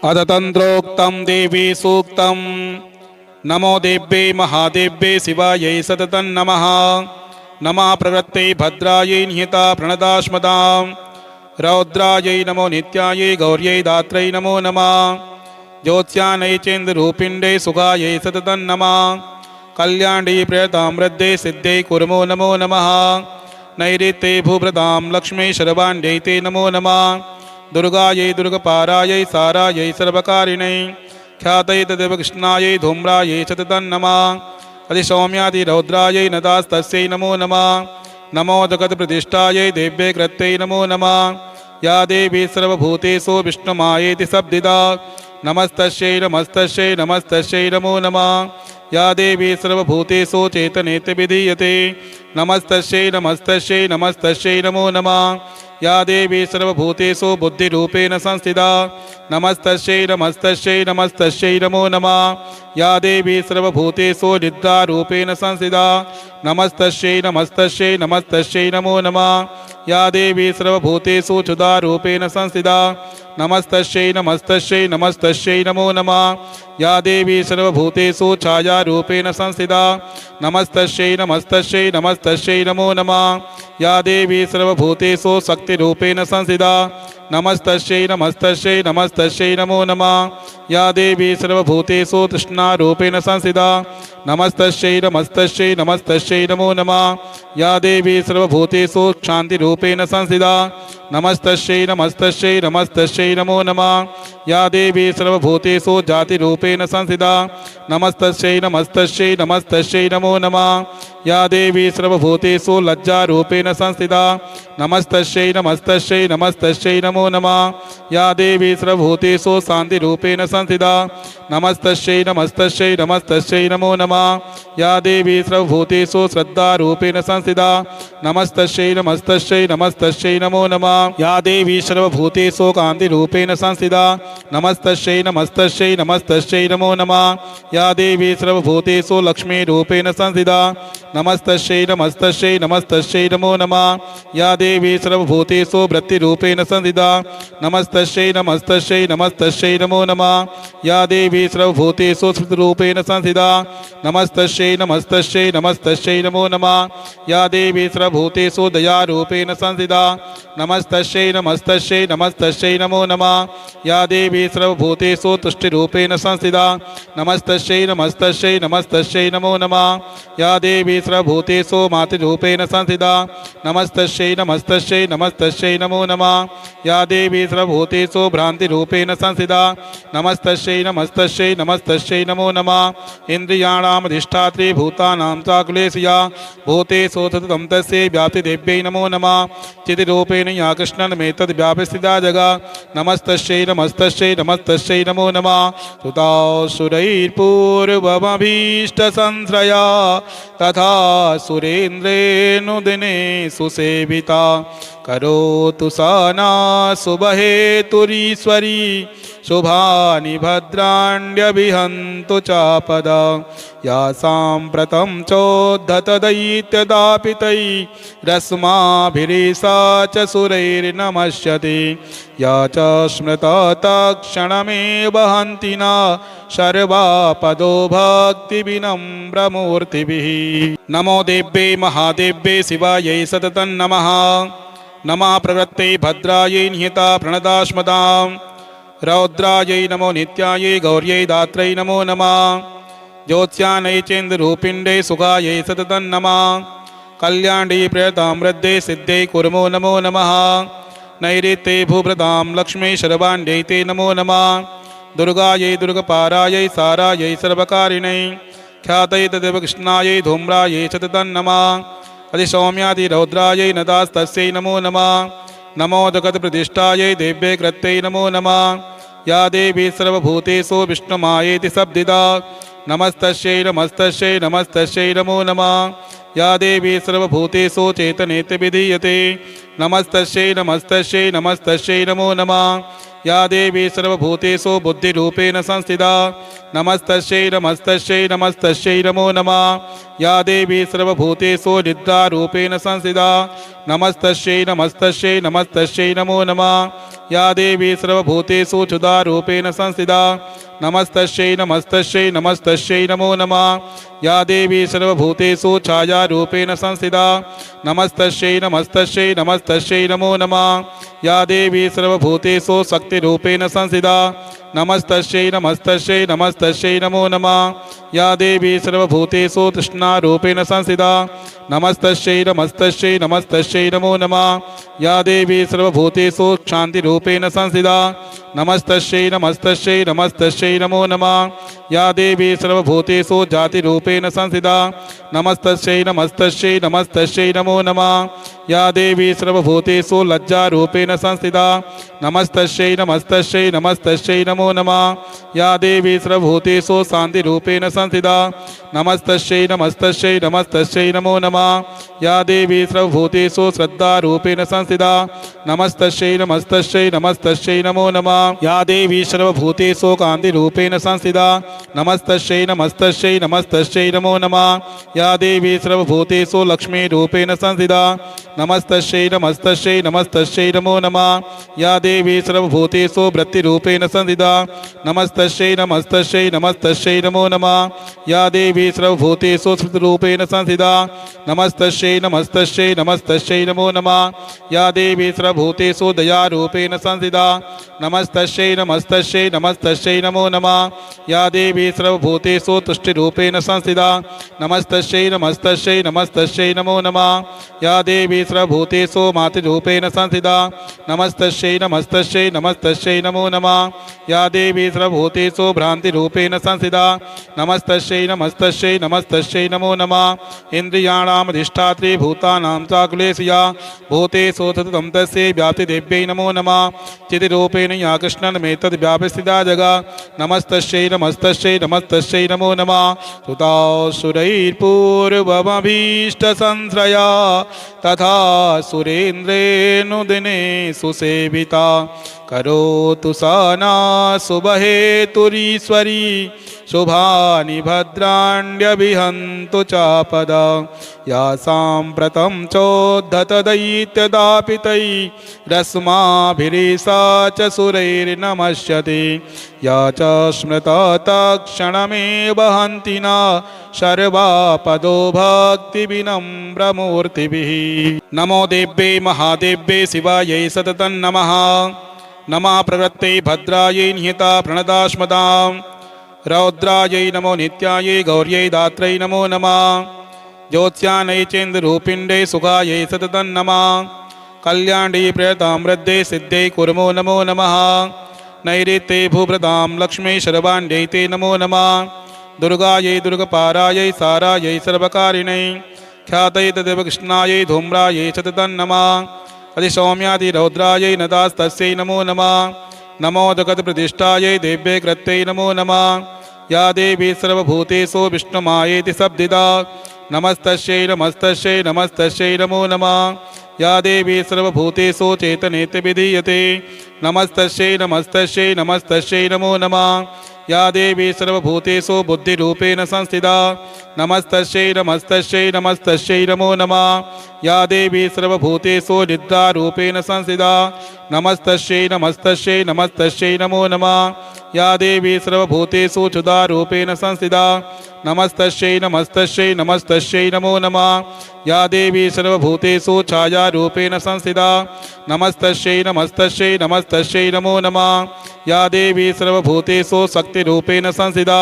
अथ तन्त्रोक्तं देवी सूक्तं नमो देव्यै महादेव्यै शिवायै सततं नमः। नमः प्रवृत्तै भद्रायै निहिता प्रणदास्मदां रौद्रायै नमो नित्यायै गौर्यै दात्रै नमो नमः। ज्योत्स्यानै चेन्द्ररूपिण्यै सुगायै सततं नमः। कल्याण्यै प्रियतां वृद्धै सिद्ध्यै कुर्मो नमो नमः। नैऋत्यै भूभृतां लक्ष्मी शर्वाण्यै ते नमो नमः। दुर्गायै दुर्गपारायै सारायै सर्वकारिणै ख्यातै तदेव कृष्णायै धूम्रायै सततं नमः। अधिसौम्यादिरौद्रायै नदास्तस्यै नमो नमः। नमो जगत्प्रतिष्ठायै देव्यै कृत्यै नमो नमः। या देवी सर्वभूतेषु विष्णुमायेति शब्दिदा नमस्तस्यै नमस्तस्यै नमस्तस्यै नमो नमः। या देवी सर्वभूतेषु चेतनेति विधीयते नमस्तस्यै नमस्तस्यै नमस्तस्यै नमो नमः। या देवी सर्वभूतेषु बुद्धिरूपेण संस्थिता नमस्तस्यै नमस्तस्यै नमस्तस्यै नमो नमः। या देवी सर्वभूतेषु निद्रारूपेण संस्थिता नमस्तस्यै नमस्तस्यै नमस्तस्यै नमो नमः। या देवी सर्वभूतेषु क्षुधारूपेण संस्थिता नमस्तस्यै नमस्तस्यै नमस्तस्यै नमो नमः। या देवी सर्वभूतेषु छायारूपेण संस्थिता नमस्तस्यै नमस्तस्यै नमस्तस्यै नमो नमः। या देवी सर्वभूतेषु शक्तिरूपेण संस्थिता नमस्तस्यै नमस्तस्यै नमस्तस्यै नमो नमः। या देवी सर्वभूतेषु तृष्णारूपेण संस्थिता नमस्तस्यै नमस्तस्यै नमस्तस्यै नमो नमः। या देवी सर्वभूतेषु शान्तिरूपेण संस्थिता नमस्तस्यै नमस्तस्यै नमस्तस्यै नमो नमः। या देवी सर्वभूतेषु जातिरूपेण संस्थिता नमस्तस्यै नमस्तस्यै नमस्तस्यै नमो नमः। या देवी सर्वभूतेषु लज्जारूपेण संस्थिता नमस्तस्यै नमस्तस्यै नमस्तस्यै नमो नमः। या देवी सर्वभूतेषु शान्तिरूपेण संस्थिता नमस्तस्यै नमस्तस्यै नमस्तस्यै नमो नमः। या देवी सर्वभूतेषु श्रद्धारूपेण संस्थिता नमस्तस्यै नमस्तस्यै नमस्तस्यै नमो नमः। या देवी सर्वभूतेषु कान्तिरूपेण संस्थिता नमस्तस्यै नमस्तस्यै नमस्तस्यै नमो नमः। या देवी सर्वभूतेषु लक्ष्मीरूपेण संस्थिता नमस्तस्यै नमस्तस्यै नमस्तस्यै नमो नमः। या देवी सर्वभूतेषु वृत्तिरूपेण संस्थिता नमस्तस्यै नमस्तस्यै नमस्तस्यै नमो नमः। या देवी सर्वभूतेषु स्मृतिरूपेण संस्थिता नमस्तस्यै नमस्तस्यै नमस्तस्यै नमो नमः। या देवी सर्वभूतेषु दयारूपेण संस्थिता नमस्तस्यै नमस्तस्यै नमस्तस्यै नमो नमः। या देवी सर्वभूतेषु तुष्टिरूपेण संस्थिता नमस्तस्यै नमस्तस्यै नमस्तस्यै नमो नमः। या देवी सर्वभूतेषु मातृरूपेण संस्थिता नमस्तस्यै नमस्तस्यै नमस्तस्यै नमो नमः। या देवी सर्वभूतेषु भ्रान्तिरूपेण संस्थिता नमस्तस्यै नमस्तस्यै नमस्तस्यै नमो नमः। इन्द्रियाणाम् अधिष्ठात्री भूतानां चाकुलेशया भूतेषु सततं तस्यै व्याप्तिदेव्यै नमो नमः। चितिरूपेण या कृष्णन्मेतद् व्यापस्थिता जगा नमस्तस्यै नमस्तस्यै नमस्तस्यै नमो नमः। सुतासुरैर्पूर्वमभीष्टसंश्रया तथा सुरेन्द्रेऽनुदिने सुसेविता करोतु सा नः शुभहेतुरीश्वरी शुभानि भद्राण्यभिहन्तु चापदा या साम्प्रतं चोद्धतदैत्यदापितैरस्माभिरीशा च सुरैर्नमस्यति या च स्मृता तत्क्षणमेव हन्ति न सर्वापदो भक्तिविनम्रमूर्तिभिः। नमो देव्यै महादेव्यै शिवायै सततं नमः। नमः प्रवृत्तै भद्रायै निहिता प्रणदास्मदां रौद्रायै नमो नित्यायै गौर्यै दात्रै नमो नमः। ज्योत्स्यानै चेन्द्ररूपिण्यै सुगायै सततं नमः। कल्याण्यै प्रियतां वृद्धै सिद्ध्यै कुर्मो नमो नमः। नैऋत्यै भूभृतां लक्ष्मी शर्वाण्यै ते नमो नमः। दुर्गायै दुर्गपारायै सारायै सर्वकारिणै ख्यातै तदेव कृष्णायै धूम्रायै सततं नमः। अधिसौम्यादिरौद्रायै नदास्तस्यै नमो नमः। नमो जगत्प्रतिष्ठायै देव्यै कृत्यै नमो नमः। या देवी सर्वभूतेषु विष्णुमायेति शब्दिदा नमस्तस्यै नमस्तस्यै नमस्तस्यै नमो नमः। या देवी सर्वभूतेषु चैतन्येति विधीयते नमस्तस्यै नमस्तस्यै नमस्तस्यै नमो नमः या देवी सर्वभूतेषु बुद्धिरूपेण संस्थिता नमस्तस्यै नमस्तस्यै नमस्तस्यै नमो नमः या देवी सर्वभूतेषु निद्रारूपेण संस्थिता नमस्तस्यै नमस्तस्यै नमस्तस्यै नमो नमः या देवी सर्वभूतेषु क्षुधारूपेण संस्थिता नमस्तस्यै नमस्तस्यै नमस्तस्यै नमो नमः या देवी सर्वभूतेषु छायारूपेण संस्थिता नमस्तस्यै नमस्तस्यै नमस्तस्यै नमो नमः या देवी सर्वभूतेषु शक्तिरूपेण संस्थिता नमस्तस्यै नमस्तस्यै नमस्तस्यै नमो नमः या देवी सर्वभूतेषु तृष्णारूपेण संस्थिता नमस्तस्यै नमस्तस्यै नमस्तस्यै नमो नमः या देवी सर्वभूतेषु क्षान्तिरूपेण संस्थिता नमस्तस्यै नमस्तस्यै नमस्तस्यै नमो नमः या देवी सर्वभूतेषु जातिरूपेण संस्थिता नमस्तस्यै नमस्तस्यै नमस्तस्यै नमो नमः या देवी सर्वभूतेषु लज्जारूपेण संस्थिता नमस्तस्यै नमस्तस्यै नमस्तस्यै नमो नमः या देवी सर्वभूतेषु शान्तिरूपेण संस्थिता नमस्तस्यै नमस्तस्यै नमस्तस्यै नमो नमः या देवी सर्वभूतेषु श्रद्धारूपेण संस्थिता नमस्तस्यै नमस्तस्यै नमस्तस्यै नमो नमः या देवी सर्वभूतेषु कान्तिरूपेण संस्थिता नमस्तस्यै नमस्तस्यै नमस्तस्यै नमो नमः या देवी सर्वभूतेषु लक्ष्मीरूपेण संस्थिता नमस्तस्यै नमस्तस्यै नमस्तस्यै नमो नमः या देवी सर्वभूतेषु वृत्तिरूपेण संस्थिता नमस्तस्यै नमस्तस्यै नमस्तस्यै नमो नमः या देवी सर्वभूतेषु स्मृतिरूपेण संस्थिता नमस्तस्यै नमस्तस्यै नमस्तस्यै नमो नमः या देवी सर्वभूतेषु दयारूपेण संस्थिता नमस्तस्यै नमस्तस्यै नमस्तस्यै नमो नमः या देवी सर्वभूतेषु तुष्टिरूपेण संस्थिता नमस्तस्यै नमस्तस्यै नमस्तस्यै नमो नमः या देवी सर्वभूतेषु मातृरूपेण संस्थिता नमस्तस्यै नमस्तस्यै नमस्तस्यै नमो नमः या देवी सर्वभूतेषु भ्रान्तिरूपेण संस्थिता नमस्तस्यै नमस्तस्यै नमस्तस्यै नमो नमः इन्द्रियाणामधिष्ठात्री भूतानां चाकुलेशया भूतेषु सततं तस्यै व्याप्तिदेव्यै नमो नमः चितिरूपेण या कृष्णन्मेतद् व्यापस्थिता जगा नमस्तस्यै नमस्तस्यै नमस्तस्यै नमो नमः सुतासुरैर्पूर्वमभीष्टसंश्रया तथा सुरेन्द्रेऽनुदिने सुसेविता करोतु सा नः शुभहेतुरीश्वरी शुभानि भद्राण्यभिहन्तु चापदा या साम्प्रतं चोद्धतदैत्यदापितैरस्माभिरीशा च सुरैर्नमस्यति या च स्मृता तत्क्षणमेव हन्ति न सर्वापदो भक्तिविनम्रमूर्तिभिः नमो देव्यै महादेव्यै शिवायै सततं नमः नमः प्रवृत्ते भद्रायै निहिता प्रणदास्मदां रौद्रायै नमो नित्यायै गौर्यै दात्रै नमो नमः ज्योत्स्यानै चेन्द्ररूपिण्डे सुखायै सततं नमः कल्याण्यै प्रियतां वृद्धे सिद्धै कुर्मो नमो नमः नैऋत्ये भूभृतां लक्ष्मी शर्वाण्यै ते नमो नमः दुर्गायै दुर्गपारायै सारायै सर्वकारिणै ख्यातै तदेव कृष्णायै धूम्रायै सततं नमः अधिसौम्यादिरौद्रायै नदास्तस्यै नमो नमः नमो जगत्प्रतिष्ठायै देव्यै कृत्यै नमो नमः या देवी सर्वभूतेषु विष्णुमायेति शब्दिता नमस्तस्यै नमस्तस्यै नमस्तस्यै नमो नमः या देवी सर्वभूतेषु चैतन्येति विधीयते नमस्तस्यै नमस्तस्यै नमस्तस्यै नमो नमः या देवी सर्वभूतेषु बुद्धिरूपेण संस्थिता नमस्तस्यै नमस्तस्यै नमस्तस्यै नमो नमः या देवी सर्वभूतेषु निद्रारूपेण संस्थिता नमस्तस्यै नमस्तस्यै नमस्तस्यै नमो नमः या देवी सर्वभूतेषु क्षुधारूपेण संस्थिता नमस्तस्यै नमस्तस्यै नमस्तस्यै नमो नमः या देवी सर्वभूतेषु छायारूपेण संस्थिता नमस्तस्यै नमस्तस्यै नमस्तस्यै नमो नमः या देवी सर्वभूतेषु शक्तिरूपेण संस्थिता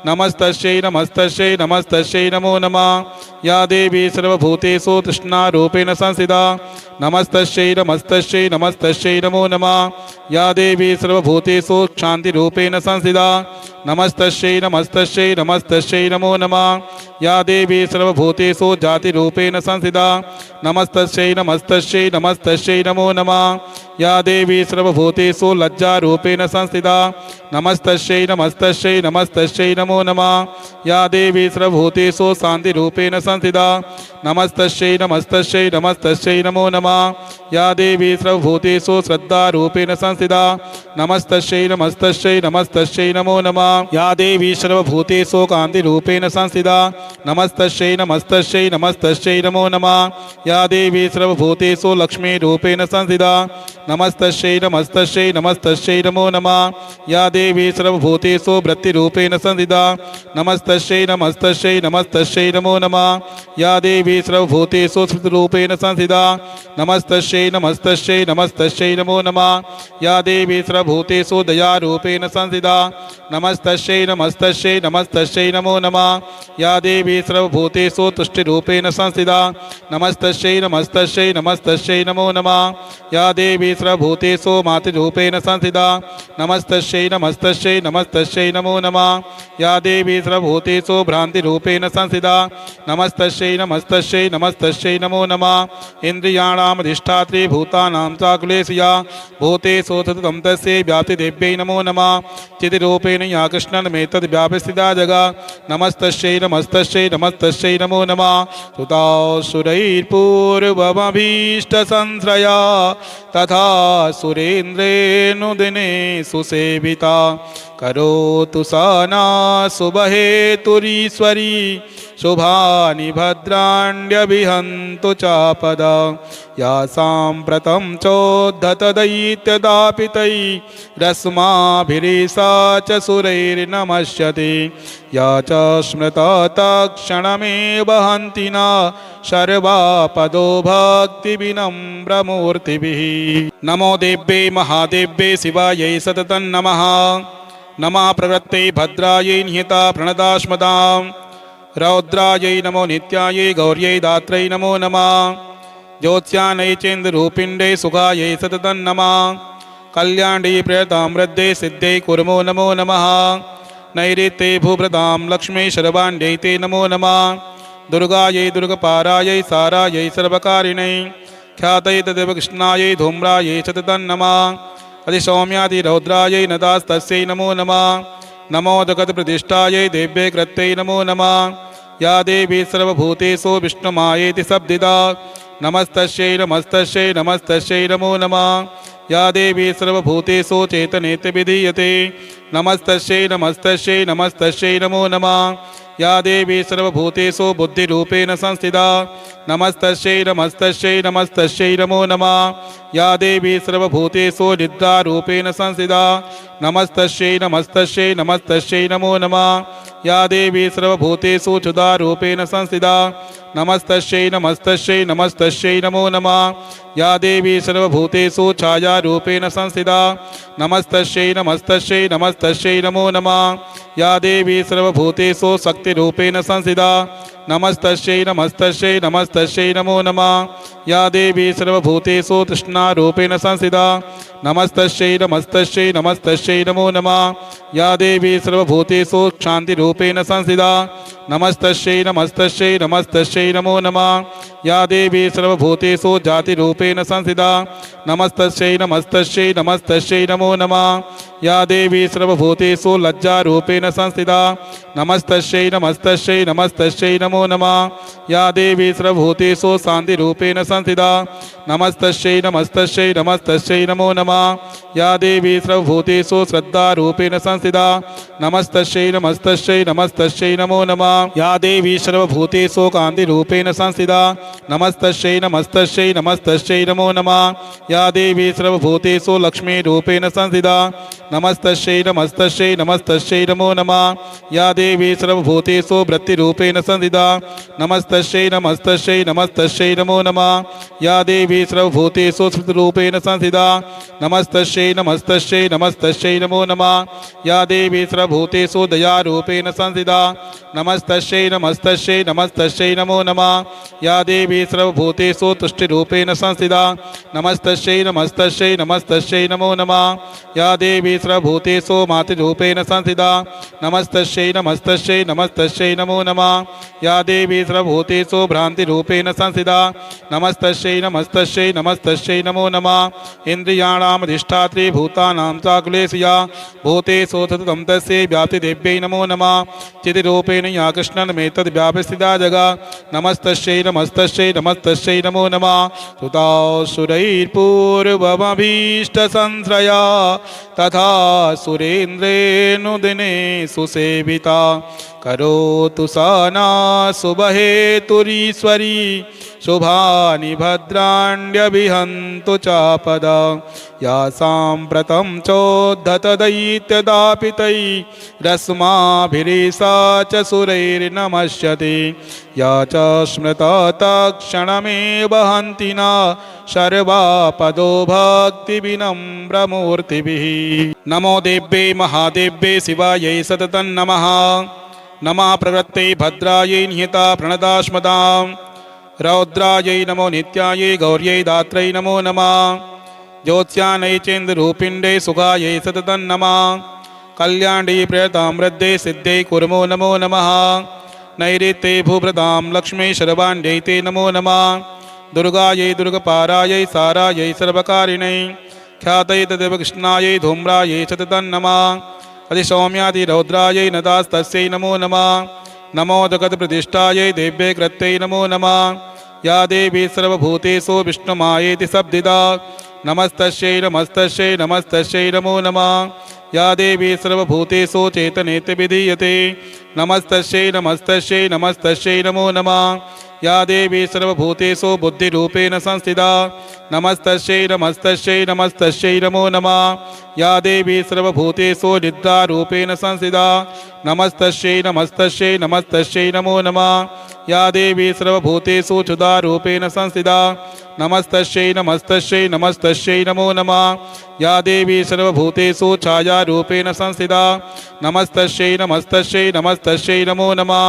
नमस्तस्यै नमस्तस्यै नमस्तस्यै नमो नमः या देवी सर्वभूतेषु तृष्णारूपेण संस्थिता नमस्तस्यै नमस्तस्यै नमस्तस्यै नमो नमः या देवी सर्वभूतेषु क्षान्तिरूपेण संस्थिता नमस्तस्यै नमस्तस्यै नमस्तस्यै नमो नमः या देवी सर्वभूतेषु जातिरूपेण संस्थिता नमस्तस्यै नमस्तस्यै नमस्तस्यै नमो नमः या देवी सर्वभूतेषु लज्जारूपेण संस्थिता नमस्तस्यै नमस्तस्यै नमस्तस्यै नमो नमः या देवी सर्वभूतेषु शान्तिरूपेण संस्थिता नमस्तस्यै नमस्तस्यै नमस्तस्यै नमो नमः या देवी सर्वभूतेषु श्रद्धारूपेण संस्थिता नमस्तस्यै नमस्तस्यै नमस्तस्यै नमो नमः या देवी सर्वभूतेषु कान्तिरूपेण संस्थिता नमस्तस्यै नमस्तस्यै नमस्तस्यै नमो नमः या देवी सर्वभूतेषु लक्ष्मीरूपेण संस्थिता नमस्तस्यै नमस्तस्यै नमस्तस्यै नमो नमः या देवी सर्वभूतेषु वृत्तिरूपेण संस्थिता नमस्तस्यै नमस्तस्यै नमस्तस्यै नमो नमः या देवी सर्वभूतेषु स्मृतिरूपेण संस्थिता नमस्तस्यै नमस्तस्यै नमस्तस्यै नमो नमः या देवी सर्वभूतेषु दयारूपेण संस्थिता नमस्तस्यै नमस्तस्यै नमस्तस्यै नमो नमः या देवी सर्वभूतेषु तुष्टिरूपेण संस्थिता नमस्तस्यै नमस्तस्यै नमस्तस्यै नमो नमः या देवी सर्वभूतेषु मातृरूपेण संस्थिता नमस्तस्यै नमस्तस्यै नमस्तस्यै नमो नमः या देवी सर्वभूतेषु भ्रान्तिरूपेण संस्थिता नमस्तस्यै नमस्तस्यै नमस्तस्यै नमो नमः इन्द्रियाणाम् अधिष्ठात्री भूतानां चाकुलेशया भूतेषु सततं तस्यै व्याप्तिदेव्यै नमो नमः चितिरूपेण या कृष्णन्मेतद् व्यापस्थिता जगा नमस्तस्यै नमस्तस्यै नमस्तस्यै नमो नमः सुतासुरैर्पूर्वमभीष्टसंश्रया तथा सुरेन्द्रेऽनुदिने सुसेविता करोतु सा नः शुभहेतुरीश्वरी शुभानि भद्राण्यभिहन्तु चापदा या साम्प्रतं चोद्धतदैत्यदापितैरस्माभिरीशा च सुरैर्नमस्यति या च स्मृता तत्क्षणमेव हन्ति न सर्वापदो भक्तिविनम्रमूर्तिभिः नमो देव्यै महादेव्यै शिवायै सततं नमः नमः प्रवृत्तै भद्रायै निहिता प्रणदास्मदां रौद्रायै नमो नित्यायै गौर्यै दात्रै नमो नमः ज्योत्स्यानै चेन्द्ररूपिण्यै सुखायै सततं नमः कल्याण्यै प्रियतां वृद्धै सिद्ध्यै कुर्मो नमो नमः नैऋत्यै भूभृतां लक्ष्मी शर्वाण्यै ते नमो नमः दुर्गायै दुर्गपारायै सारायै सर्वकारिण्यै ख्यातै तदेव कृष्णायै धूम्रायै सततं नमः अधिसौम्यादिरौद्रायै नदास्तस्यै नमो नमः नमो जगत्प्रतिष्ठायै देव्यै कृत्यै नमो नमः या देवी सर्वभूतेषु विष्णुमायेति शब्दिता नमस्तस्यै नमस्तस्यै नमस्तस्यै नमो नमः या देवी सर्वभूतेषु चेतनेति विधीयते नमस्तस्यै नमस्तस्यै नमस्तस्यै नमो नमः या देवी सर्वभूतेषु बुद्धिरूपेण संस्थिता नमस्तस्यै नमस्तस्यै नमस्तस्यै नमो नमः या देवी सर्वभूतेषु निद्रारूपेण संस्थिता नमस्तस्यै नमस्तस्यै नमस्तस्यै नमो नमः या देवी सर्वभूतेषु क्षुधारूपेण संस्थिता नमस्तस्यै नमस्तस्यै नमस्तस्यै नमो नमः या देवी सर्वभूतेषु छायारूपेण संस्थिता नमस्तस्यै नमस्तस्यै नमस्तस्यै नमो नमः या देवी सर्वभूतेषु शक्तिरूपेण संस्थिता नमस्तस्यै नमस्तस्यै नमस्तस्यै नमो नमः या देवी सर्वभूतेषु तृष्णारूपेण संस्थिता नमस्तस्यै नमस्तस्यै नमस्तस्यै नमो नमः या देवी सर्वभूतेषु शान्तिरूपेण संस्थिता नमस्तस्यै नमस्तस्यै नमस्तस्यै नमो नमः या देवी सर्वभूतेषु जातिरूपेण संस्थिता नमस्तस्यै नमस्तस्यै नमस्तस्यै नमो नमः या देवी सर्वभूतेषु लज्जारूपेण संस्थिता नमस्तस्यै नमस्तस्यै नमस्तस्यै नमो नमः या देवी सर्वभूतेषु शान्तिरूपेण संस्थिता नमस्तस्यै नमस्तस्यै नमस्तस्यै नमो नमः या देवी सर्वभूतेषु श्रद्धारूपेण संस्थिता नमस्तस्यै नमस्तस्यै नमस्तस्यै नमो नमः या देवी सर्वभूतेषु कान्तिरूपेण संस्थिता नमस्तस्यै नमस्तस्यै नमस्तस्यै नमो नमः या देवी सर्वभूतेषु लक्ष्मीरूपेण संस्थिता नमस्तस्यै नमस्तस्यै नमस्तस्यै नमो नमः या देवी सर्वभूतेषु वृत्तिरूपेण संस्थिता नमस्तस्यै नमस्तस्यै नमस्तस्यै नमो नमः या देवी सर्वभूतेषु स्मृतिरूपेण संस्थिता नमस्तस्यै नमस्तस्यै नमस्तस्यै नमो नमः या देवी सर्वभूतेषु दयारूपेण संस्थिता नमस्तस्यै नमस्तस्यै नमस्तस्यै नमस्तस्यै नमो नमः या देवी सर्वभूतेषु तुष्टिरूपेण संस्थिता नमस्तस्यै नमस्तस्यै नमस्तस्यै नमो नमः या देवी सर्वभूतेषु मातृरूपेण संस्थिता नमस्तस्यै नमस्तस्यै नमस्तस्यै नमो नमः या देवी सर्वभूतेषु भ्रान्तिरूपेण संस्थिता नमस्तस्यै नमस्तस्यै नमस्तस्यै नमो नमः इन्द्रियाणामधिष्ठात्री भूतानां चाकुलेशया भूतेषु सततं तस्यै व्याप्तिदेव्यै नमो नमः चितिरूपेण या कृष्णन्मेतद् व्यापस्थिता जगा नमस्तस्यै नमस्तस्यै नमस्तस्यै नमो नमः सुतासुरैर्पूर्वमभीष्टसंश्रया तथा सुरेन्द्रेऽनुदिने सुसेविता करोतु सा नः शुभहेतुरीश्वरी शुभानि भद्राण्यभिहन्तु चापदा या साम्प्रतं चोद्धतदैत्यदापितै रश्माभिरीसा च सुरैर्नमस्यते या च स्मृता तत्क्षणमेव हन्ति न सर्वापदो भक्तिविनम्रमूर्तिभिः नमो देव्यै महादेव्यै शिवायै सततं नमः नमः प्रवृत्ते भद्रायै निहिता प्रणदास्मदां रौद्रायै नमो नित्यायै गौर्यै दात्रै नमो नमः ज्योत्स्यानै चेन्द्ररूपिण्यै सुखायै सततं नमः कल्याण्यै प्रियतां वृद्धे सिद्धै कुर्मो नमो नमः नैऋत्ये भूभृतां लक्ष्मी शर्वाण्यै ते नमो नमः दुर्गायै दुर्गपारायै सारायै सर्वकारिणै ख्यातै तदेव कृष्णायै धूम्रायै सततं नमः अधिसौम्यादिरौद्रायै नदास्तस्यै नमो नमः नमो जगत्प्रतिष्ठायै देव्यै कृत्यै नमो नमः या देवी सर्वभूतेषु विष्णुमायेति शब्दिदा नमस्तस्यै नमस्तस्यै नमस्तस्यै नमो नमः या देवी सर्वभूतेषु चेतनेति विधीयते नमस्तस्यै नमस्तस्यै नमस्तस्यै नमो नमः या देवी सर्वभूतेषु बुद्धिरूपेण संस्थिता नमस्तस्यै नमस्तस्यै नमस्तस्यै नमो नमः या देवी सर्वभूतेषु निद्रारूपेण संस्थिता नमस्तस्यै नमस्तस्यै नमस्तस्यै नमो नमः या देवी सर्वभूतेषु क्षुधारूपेण संस्थिता नमस्तस्यै नमस्तस्यै नमस्तस्यै नमो नमः या देवी सर्वभूतेषु छायारूपेण संस्थिता नमस्तस्यै नमस्तस्यै नमस्तस्यै नमो नमः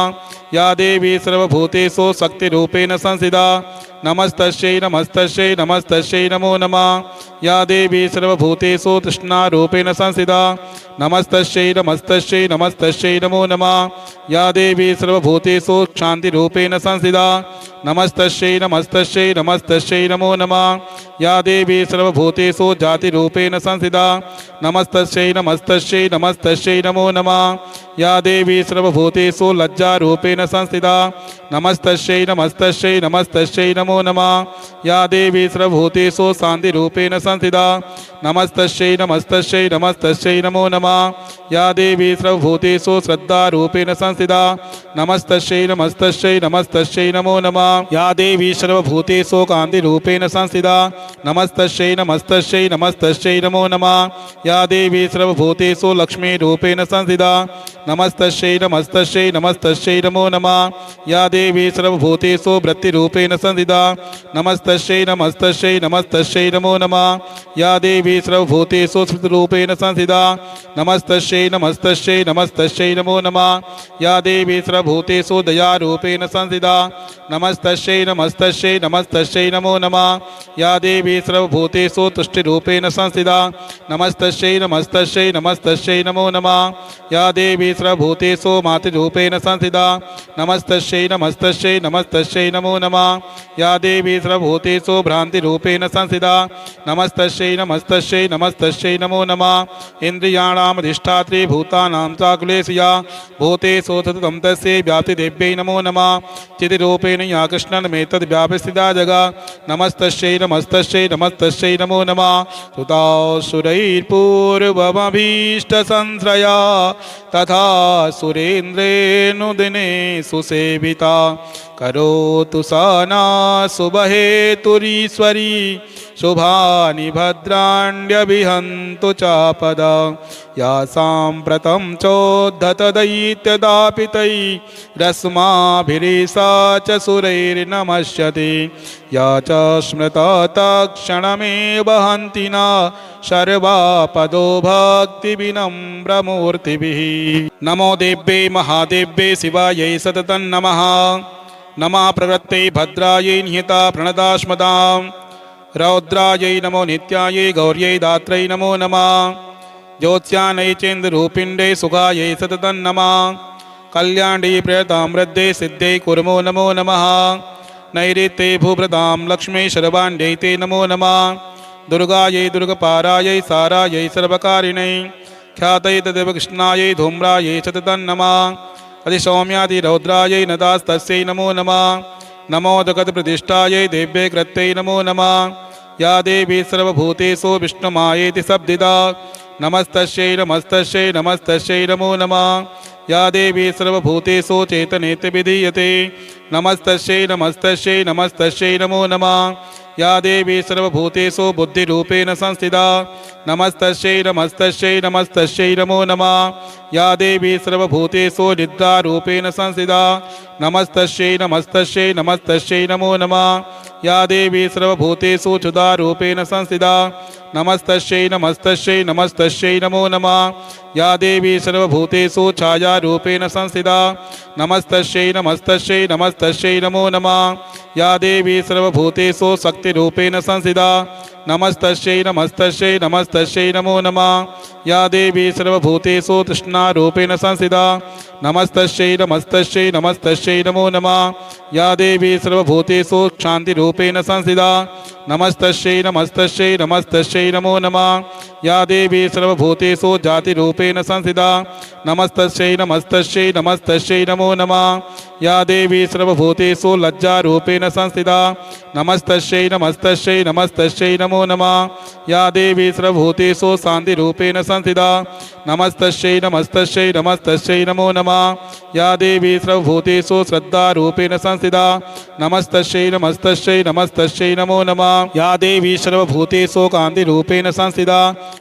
या देवी सर्वभूतेषु शक्तिरूपेण संस्थिता नमस्तस्यै नमस्तस्यै नमस्तस्यै नमो नमः या देवी सर्वभूतेषु तृष्णारूपेण संस्थिता नमस्तस्यै नमस्तस्यै नमस्तस्यै नमो नमः या देवी सर्वभूतेषु क्षान्तिरूपेण संस्थिता नमस्तस्यै नमस्तस्यै नमस्तस्यै नमो नमः या देवी सर्वभूतेषु जातिरूपेण संस्थिता नमस्तस्यै नमस्तस्यै नमस्तस्यै नमो नमः या देवी सर्वभूतेषु लज्जारूपेण संस्थिता नमस्तस्यै नमस्तस्यै नमस्तस्यै नमो नमः या देवी सर्वभूतेषु शान्तिरूपेण संस्थिता नमस्तस्यै नमस्तस्यै नमस्तस्यै नमो नमः या देवी सर्वभूतेषु श्रद्धारूपेण संस्थिता नमस्तस्यै नमस्तस्यै नमस्तस्यै नमो नमः या देवी सर्वभूतेषु कान्तिरूपेण संस्थिता नमस्तस्यै नमस्तस्यै नमस्तस्यै नमो नमः या देवी सर्वभूतेषु लक्ष्मीरूपेण संस्थिता नमस्तस्यै नमस्तस्यै नमस्तस्यै नमो नमः या देवी सर्वभूतेषु वृत्तिरूपेण संस्थिता नमस्तस्यै नमस्तस्यै नमस्तस्यै नमो नमः या देवी सर्वभूतेषु स्मृतिरूपेण संस्थिता नमस्तस्यै नमस्तस्यै नमस्तस्यै नमो नमः या देवी सर्वभूतेषु दयारूपेण संस्थिता नमस्तस्यै नमस्तस्यै नमस्तस्यै नमो नमः या देवी सर्वभूतेषु तुष्टिरूपेण संस्थिता नमस्तस्यै नमस्तस्यै नमस्तस्यै नमो नमः या देवी सर्वभूतेषु मातृरूपेण संस्थिता नमस्तस्यै नमस्तस्यै नमस्तस्यै नमो नमः या देवी सर्वभूतेषु भ्रान्तिरूपेण संस्थिता नमस्तस्यै नमस्तस्यै नमस्तस्यै नमो नमः इन्द्रियाणामधिष्ठात्री भूतानां चाकुलेशया भूतेषु सततं तस्यै व्याप्तिदेव्यै नमो नमः चितिरूपेण या कृष्णन्मेतद् व्यापस्थिता जगा नमस्तस्यै नमस्तस्यै नमस्तस्यै नमो नमः सुतासुरैर्पूर्वमभीष्टसंश्रया तथा सुरेन्द्रेऽनुदिने सुसेविता करोतु सा नः शुभहेतुरीश्वरी शुभानि भद्राण्यभिहन्तु चापदा या साम्प्रतं चोद्धतदैत्यदापितैरस्माभिरीशा च सुरैर्नमस्यति या च स्मृता तत्क्षणमेव हन्ति न सर्वापदो भक्तिविनम्रमूर्तिभिः। नमो देव्ये महादेव्ये शिवायै सततं नमः। नमः प्रवृत्ते भद्रायै निहिता प्रणदास्मदां रौद्रायै नमो नित्यायै गौर्यै दात्रै नमो नमः। ज्योत्स्यानै चेन्द्ररूपिण्डे सुखायै सततं नमः। कल्याण्डे प्रियतां वृद्धे सिद्धे कुर्मो नमो नमः। नैऋत्ये भूभृतां लक्ष्मी शर्वाण्डै ते नमो नमः। दुर्गायै दुर्गपारायै सारायै सर्वकारिणै ख्यातै तदेव कृष्णायै धूम्रायै सततं नमः। अधिसौम्यादिरौद्रायै नदास्तस्यै नमो नमः। नमो जगत्प्रतिष्ठायै देव्यै कृत्यै नमो नमः। या देवी सर्वभूतेषु विष्णुमायेति शब्दिदा नमस्तस्यै नमस्तस्यै नमस्तस्यै नमो नमः। या देवी सर्वभूतेषु चेतनेति विधीयते नमस्तस्यै नमस्तस्यै नमस्तस्यै नमो नमः। या देवी सर्वभूतेषु बुद्धिरूपेण संस्थिता नमस्तस्यै नमस्तस्यै नमस्तस्यै नमो नमः। या देवी सर्वभूतेषु निद्रारूपेण संस्थिता नमस्तस्यै नमस्तस्यै नमस्तस्यै नमो नमः। या देवी सर्वभूतेषु क्षुधारूपेण संस्थिता नमस्तस्यै नमस्तस्यै नमस्तस्यै नमो नमः। या देवी सर्वभूतेषु छायारूपेण संस्थिता नमस्तस्यै नमस्तस्यै नमस्तस्यै नमो नमः। या देवी सर्वभूतेषु शक्तिरूपेण संस्थिता नमस्तस्यै नमस्तस्यै नमस्तस्यै नमो नमः। या देवी सर्वभूतेषु तृष्णारूपेण संस्थिता नमस्तस्यै नमस्तस्यै नमस्तस्यै नमो नमः। या देवी सर्वभूतेषु शान्तिरूपेण संस्थिता नमस्तस्यै नमस्तस्यै नमस्तस्यै नमो नमः। या देवी सर्वभूतेषु जातिरूपेण संस्थिता नमस्तस्यै नमस्तस्यै नमस्तस्यै नमो नमः। या देवी सर्वभूतेषु लज्जारूपेण संस्थिता नमस्तस्यै नमस्तस्यै नमस्तस्यै नमो नमः। या देवी सर्वभूतेषु शान्तिरूपेण संस्थिता नमस्तस्यै नमस्तस्यै नमस्तस्यै नमो नमः। या देवी सर्वभूतेषु श्रद्धारूपेण संस्थिता नमस्तस्यै नमस्तस्यै नमस्तस्यै नमो नमः। या देवी सर्वभूतेषु कान्तिरूपेण संस्थिता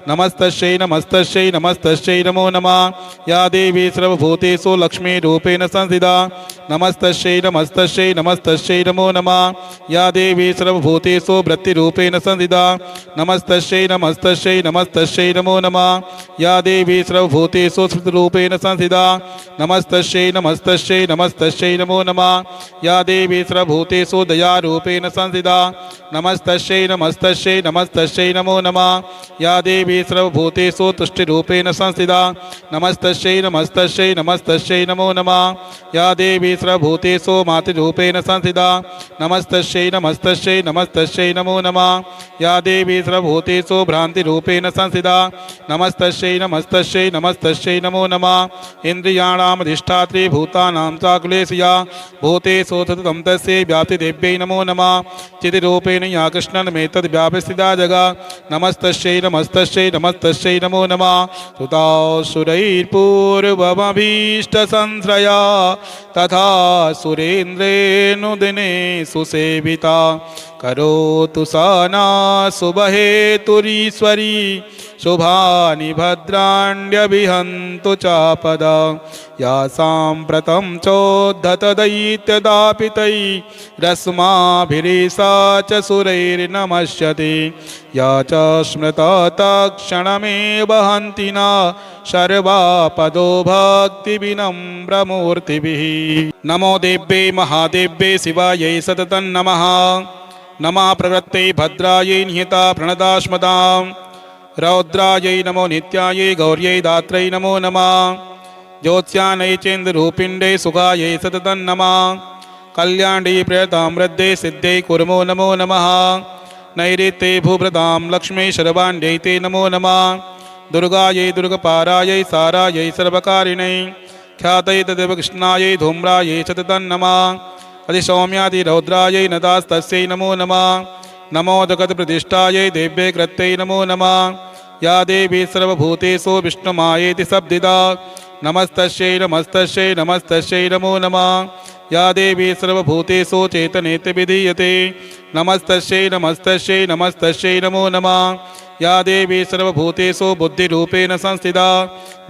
नमस्तस्यै नमस्तस्यै नमस्तस्यै नमो नमः। या देवी सर्वभूतेषु लक्ष्मीरूपेण संस्थिता नमस्तस्यै नमस्तस्यै नमस्तस्यै नमो नमः। या देवी सर्वभूतेषु वृत्तिरूपेण संस्थिता नमस्तस्यै नमस्तस्यै नमस्तस्यै नमो नमः। या देवी सर्वभूतेषु स्मृतिरूपेण संस्थिता नमस्तस्यै नमस्तस्यै नमस्तस्यै नमो नमः। या देवी सर्वभूतेषु दयारूपेण संस्थिता नमस्तस्यै नमस्तस्यै नमस्तस्यै नमो नमः। या देवी सर्वभूतेषु तुष्टिरूपेण संस्थिता नमस्तस्यै नमस्तस्यै नमस्तस्यै नमो नमः। या देवी सर्वभूतेषु मातृरूपेण संस्थिता नमस्तस्यै नमस्तस्यै नमस्तस्यै नमो नमः। या देवी सर्वभूतेषु भ्रान्तिरूपेण संस्थिता नमस्तस्यै नमस्तस्यै नमस्तस्यै नमो नमः। इन्द्रियाणाम् अधिष्ठात्री भूतानां चाकुलेशया भूतेषु सततं तस्यै व्याप्तिदेव्यै नमो नमः। चितिरूपेण या कृष्णन्मेतद् व्यापस्थिता जगा नमस्तस्यै नमस्तस्यै नमस्तस्यै नमो नमः। सुतासुरैर्पूर्वमभीष्टसंश्रया तथा सुरेन्द्रेऽनुदिने सुसेविता करोतु सा नः शुभहेतुरीश्वरी शुभानि भद्राण्यभिहन्तु चापदा या साम्प्रतं चोद्धतदैत्यदापितैरस्माभिरीशा च सुरैर्नमस्यति या च स्मृता तत्क्षणमेव हन्ति न सर्वापदो भक्तिविनम्रमूर्तिभिः। नमो देव्ये महादेव्ये शिवायै सततं नमः। नमः प्रवृत्ते भद्रायै निहिता प्रणदास्मदां रौद्रायै नमो नित्यायै गौर्यै दात्रै नमो नमः। ज्योत्स्यानै चेन्द्ररूपिण्डे सुखायै सततं नमः। कल्याण्डे प्रियतां वृद्धे सिद्धे कुर्मो नमो नमः। नैऋत्ये भूभृतां लक्ष्मी शर्वाण्डै ते नमो नमः। दुर्गायै दुर्गपारायै सारायै सर्वकारिणै ख्यातै तदेव कृष्णायै धूम्रायै सततं नमः। अधिसौम्यादिरौद्रायै नदास्तस्यै नमो नमः। नमो जगत्प्रतिष्ठायै देव्यै कृत्यै नमो नमः। या देवी सर्वभूतेषु विष्णुमायेति शब्दिदा नमस्तस्यै नमस्तस्यै नमस्तस्यै नमो नमः। या देवी सर्वभूतेषु चैतन्येति विधीयते नमस्तस्यै नमस्तस्यै नमस्तस्यै नमो नमः या देवी सर्वभूतेषु बुद्धिरूपेण संस्थिता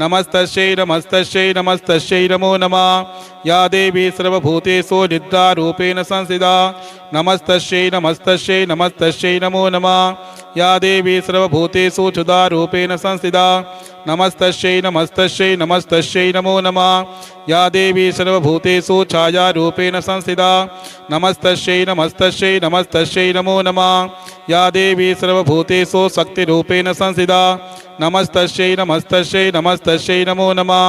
नमस्तस्यै नमस्तस्यै नमस्तस्यै नमो नमः या देवी सर्वभूतेषु निद्रारूपेण संस्थिता नमस्तस्यै नमस्तस्यै नमस्तस्यै नमो नमः या देवी सर्वभूतेषु क्षुधारूपेण संस्थिता नमस्तस्यै नमस्तस्यै नमस्तस्यै नमो नमः या देवी सर्वभूतेषु छायारूपेण संस्थिता नमस्तस्यै नमस्तस्यै नमस्तस्यै नमो नमः या देवी सर्वभूतेषु शक्तिरूपेण संस्थिता नमस्तस्यै नमस्तस्यै नमस्तस्यै नमो नमः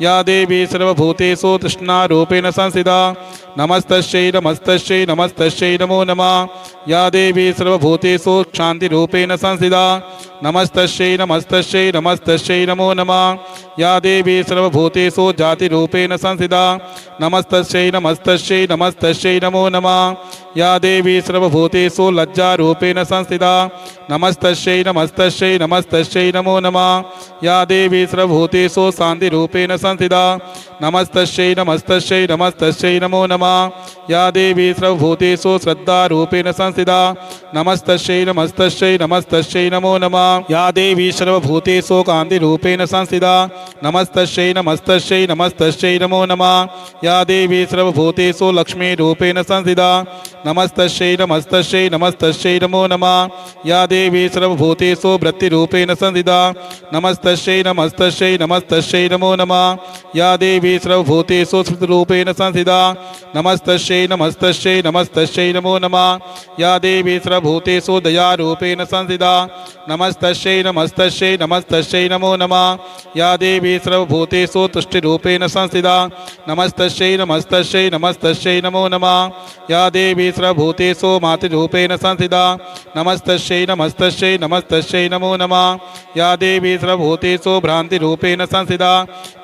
या देवी सर्वभूतेषु तृष्णारूपेण संस्थिता नमस्तस्यै नमस्तस्यै नमस्तस्यै नमो नमः या देवी सर्वभूतेषु क्षान्तिरूपेण संस्थिता नमस्तस्यै नमस्तस्यै नमस्तस्यै नमो नमः या देवी सर्वभूतेषु जातिरूपेण संस्थिता नमस्तस्यै नमस्तस्यै नमस्तस्यै नमो नमः या देवी सर्वभूतेषु लज्जारूपेण संस्थिता नमस्तस्यै नमस्तस्यै नमस्तस्यै नमो नमः या देवी सर्वभूतेषु शान्तिरूपेण संस्थिता नमस्तस्यै नमस्तस्यै नमस्तस्यै नमो नमः या देवी सर्वभूतेषु श्रद्धारूपेण संस्थिता नमस्तस्यै नमस्तस्यै नमस्तस्यै नमो नमः या देवी सर्वभूतेषु कान्तिरूपेण संस्थिता नमस्तस्यै नमस्तस्यै नमस्तस्यै नमो नमः या देवी सर्वभूतेषु लक्ष्मीरूपेण संस्थिता नमस्तस्यै नमस्तस्यै नमस्तस्यै नमो नमः या देवी सर्वभूतेषु वृत्तिरूपेण संस्थिता नमस्तस्यै नमस्तस्यै नमस्तस्यै नमो नमः या देवी सर्वभूतेषु स्मृतिरूपेण संस्थिता नमस्तस्यै नमस्तस्यै नमस्तस्यै नमो नमः या देवी सर्वभूतेषु दयारूपेण संस्थिता नमस्तस्यै नमस्तस्यै नमस्तस्यै नमो नमः या देवी सर्वभूतेषु तुष्टिरूपेण संस्थिता नमस्तस्यै नमस्तस्यै नमस्तस्यै नमो नमः या देवी सर्वभूतेषु मातृरूपेण संस्थिता नमस्तस्यै नमस्तस्यै नमस्तस्यै नमो नमः या देवी सर्वभूतेषु भ्रान्तिरूपेण संस्थिता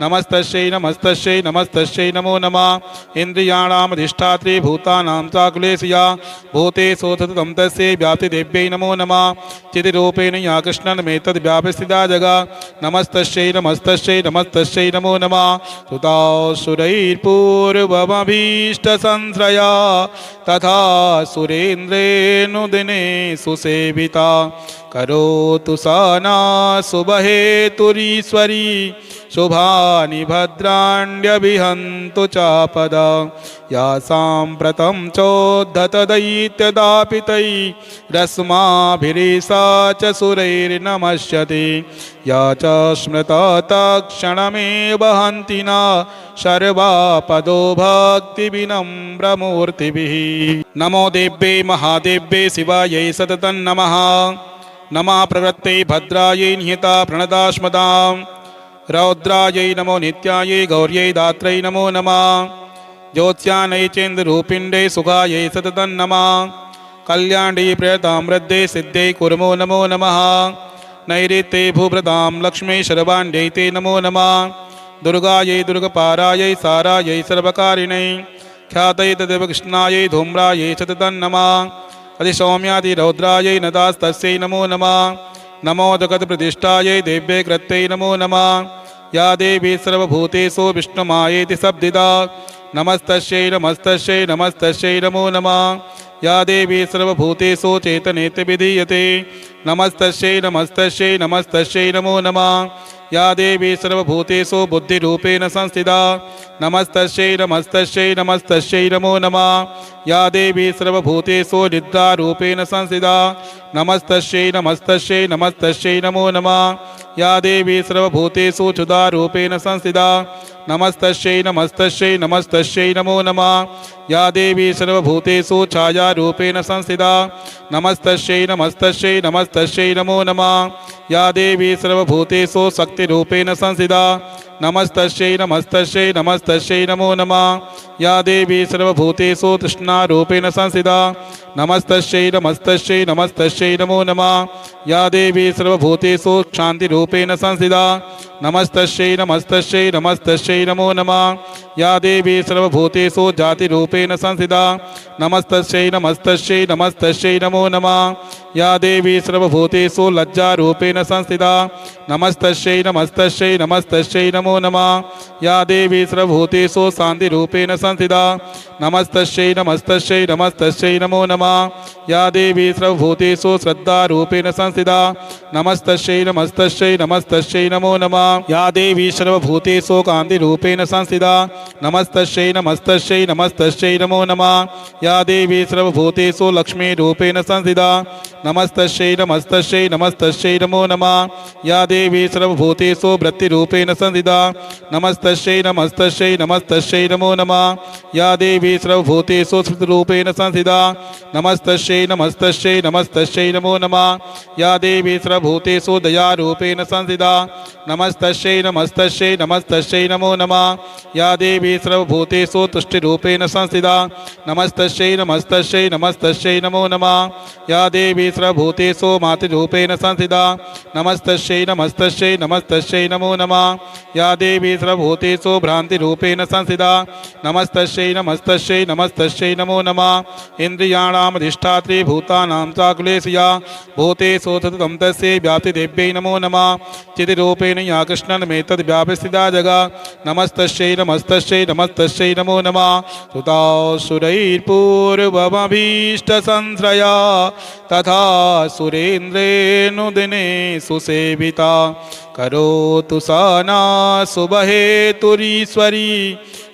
नमस्तस्यै नमस्तस्यै नमस्तस्यै नमो नमः इन्द्रियाणामधिष्ठात्री भूतानां चाकुलेशया भूतेषु सततं तस्यै व्याप्तिदेव्यै नमो नमः चितिरूपेण या कृष्णन्मेतद् व्यापस्थिता जगा नमस्तस्यै नमस्तस्यै नमस्तस्यै नमो नमः सुतासुरैर्पूर्वमभीष्टसंश्रया तथा सुरेन्द्रेऽनुदिने सुसेविता करोतु सा नः शुभहेतुरीश्वरी शुभानि भद्राण्यभिहन्तु चापदा या साम्प्रतं चोद्धतदैत्यदापितैरस्माभिरीशा च सुरैर्नमस्यति या च स्मृता तत्क्षणमेव हन्ति न सर्वापदो भक्तिविनम्रमूर्तिभिः नमो देव्यै महादेव्यै शिवायै सततं नमः नमः प्रवृत्ते भद्रायै निहिता प्रणदास्मदां रौद्रायै नमो नित्यायै गौर्यै दात्रै नमो नमः ज्योत्स्यानै चेन्द्ररूपिण्यै सुखायै सततं नमः कल्याण्यै प्रियतां वृद्धे सिद्धै कुर्मो नमो नमः नैऋत्ये भूभृतां लक्ष्मी शर्वाण्यै ते नमो नमः दुर्गायै दुर्गपारायै सारायै सर्वकारिणै ख्यातै तदेव कृष्णायै धूम्रायै सततं नमः अधिसौम्यादिरौद्रायै नदास्तस्यै नमो नमः नमो जगत्प्रतिष्ठायै देव्यै कृत्यै नमो नमः या देवी सर्वभूतेषु विष्णुमायेति शब्दिता नमस्तस्यै नमस्तस्यै नमस्तस्यै नमो नमः या देवी सर्वभूतेषु चैतन्येति विधीयते नमस्तस्यै नमस्तस्यै नमस्तस्यै नमो नमः या देवी सर्वभूतेषु बुद्धिरूपेण संस्थिता नमस्तस्यै नमस्तस्यै नमस्तस्यै नमो नमः या देवी सर्वभूतेषु निद्रारूपेण संस्थिता नमस्तस्यै नमस्तस्यै नमस्तस्यै नमो नमः या देवी सर्वभूतेषु क्षुधारूपेण संस्थिता नमस्तस्यै नमस्तस्यै नमस्तस्यै नमो नमः या देवी सर्वभूतेषु छायारूपेण संस्थिता नमस्तस्यै नमस्तस्यै नमस्तस्यै नमो नमः या देवी सर्वभूतेषु शक्तिरूपेण संस्थिता नमस्तस्यै नमस्तस्यै नमस्तस्यै नमो नमः या देवी सर्वभूतेषु तृष्णारूपेण संस्थिता नमस्तस्यै नमस्तस्यै नमस्तस्यै नमो नमः या देवी सर्वभूतेषु क्षान्तिरूपेण संस्थिता नमस्तस्यै नमस्तस्यै नमस्तस्यै नमो नमः या देवी सर्वभूतेषु जातिरूपेण संस्थिता नमस्तस्यै नमस्तस्यै नमस्तस्यै नमो नमः या देवी सर्वभूतेषु लज्जारूपेण संस्थिता नमस्तस्यै नमस्तस्यै नमस्तस्यै नमो नमः या देवी सर्वभूतेषु शान्तिरूपेण संस्थिता नमस्तस्यै नमस्तस्यै नमस्तस्यै नमो नमः या देवी सर्वभूतेषु श्रद्धारूपेण संस्थिता नमस्तस्यै नमस्तस्यै नमस्तस्यै नमो नमः या देवी सर्वभूतेषु कान्तिरूपेण संस्थिता नमस्तस्यै नमस्तस्यै नमस्तस्यै नमो नमः या देवी सर्वभूतेषु लक्ष्मीरूपेण संस्थिता नमस्तस्यै नमस्तस्यै नमस्तस्यै नमो नमः या देवी सर्वभूतेषु वृत्तिरूपेण संस्थिता नमस्तस्यै नमस्तस्यै नमस्तस्यै नमो नमः या देवी सर्वभूतेषु स्मृतिरूपेण संस्थिता नमस्तस्यै नमस्तस्यै नमस्तस्यै नमो नमः या देवी सर्वभूतेषु दयारूपेण संस्थिता नमस्तस्यै नमस्तस्यै नमस्तस्यै नमो नमः या देवी सर्वभूतेषु तुष्टिरूपेण संस्थिता नमस्तस्यै नमस्तस्यै नमस्तस्यै नमो नमः या देवी सर्वभूतेषु मातृरूपेण संस्थिता नमस्तस्यै नमस्तस्यै नमस्तस्यै नमो नमः या देवी सर्वभूतेषु भ्रान्तिरूपेण संस्थिता नमस्तस्यै नमस्तस्यै नमस्तस्यै नमो नमः इन्द्रियाणाम् अधिष्ठात्री भूतानां चाकुलेशया भूतेषु सततं तस्यै व्याप्तिदेव्यै नमो नमः चितिरूपेण या कृष्णन्मेतद् व्यापस्थिता जगा नमस्तस्यै नमस्तस्यै नमस्तस्यै नमो नमः सुतासुरैर्पूर्वमभीष्टसंश्रया तथा सुरेन्द्रेऽनुदिने सुसेविता करोतु सा नः शुभहेतुरीश्वरी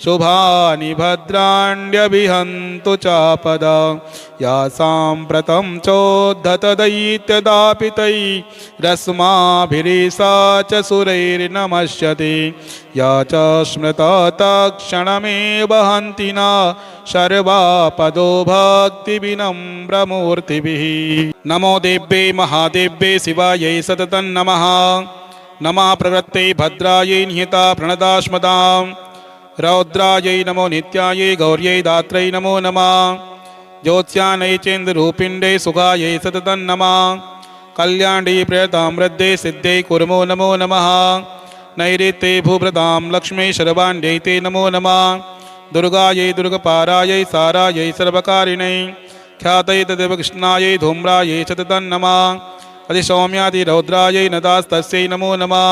शुभानि भद्राण्यभिहन्तु चापदा या साम्प्रतं चोद्धतदैत्यदापितैरस्माभिरीशा च सुरैर्नमस्यति या च स्मृता तत्क्षणमेव हन्ति न सर्वापदो भक्तिविनम्रमूर्तिभिः नमो देव्यै महादेव्यै शिवायै सततं नमः नमः प्रवृत्ते भद्रायै निहिता प्रणदास्मदां रौद्रायै नमो नित्यायै गौर्यै दात्रै नमो नमः ज्योत्स्यानै चेन्द्ररूपिण्डे सुखायै सततं नमः कल्याण्यै प्रियतां वृद्धे सिद्धै कुर्मो नमो नमः नैऋत्ये भूभृतां लक्ष्मी शर्वाण्यै ते नमो नमः दुर्गायै दुर्गपारायै सारायै सर्वकारिणै ख्यातै तदेव कृष्णायै धूम्रायै सततं नमः अधिसौम्यादिरौद्रायै नदास्तस्यै नमो नमः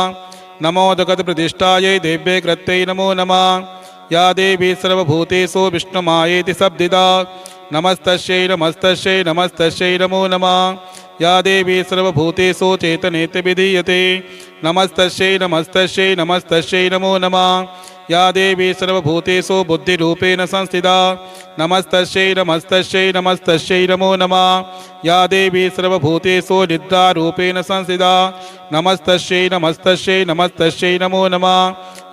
नमो जगत्प्रतिष्ठायै देव्यै कृत्यै नमो नमः या देवी सर्वभूतेषु विष्णुमायेति शब्दिता नमस्तस्यै नमस्तस्यै नमस्तस्यै नमो नमः या देवी सर्वभूतेषु चेतनेति विधीयते नमस्तस्यै नमस्तस्यै नमस्तस्यै नमो नमः या देवी सर्वभूतेषु बुद्धिरूपेण संस्थिता नमस्तस्यै नमस्तस्यै नमस्तस्यै नमो नमः या देवी सर्वभूतेषु निद्रारूपेण संस्थिता नमस्तस्यै नमस्तस्यै नमस्तस्यै नमो नमः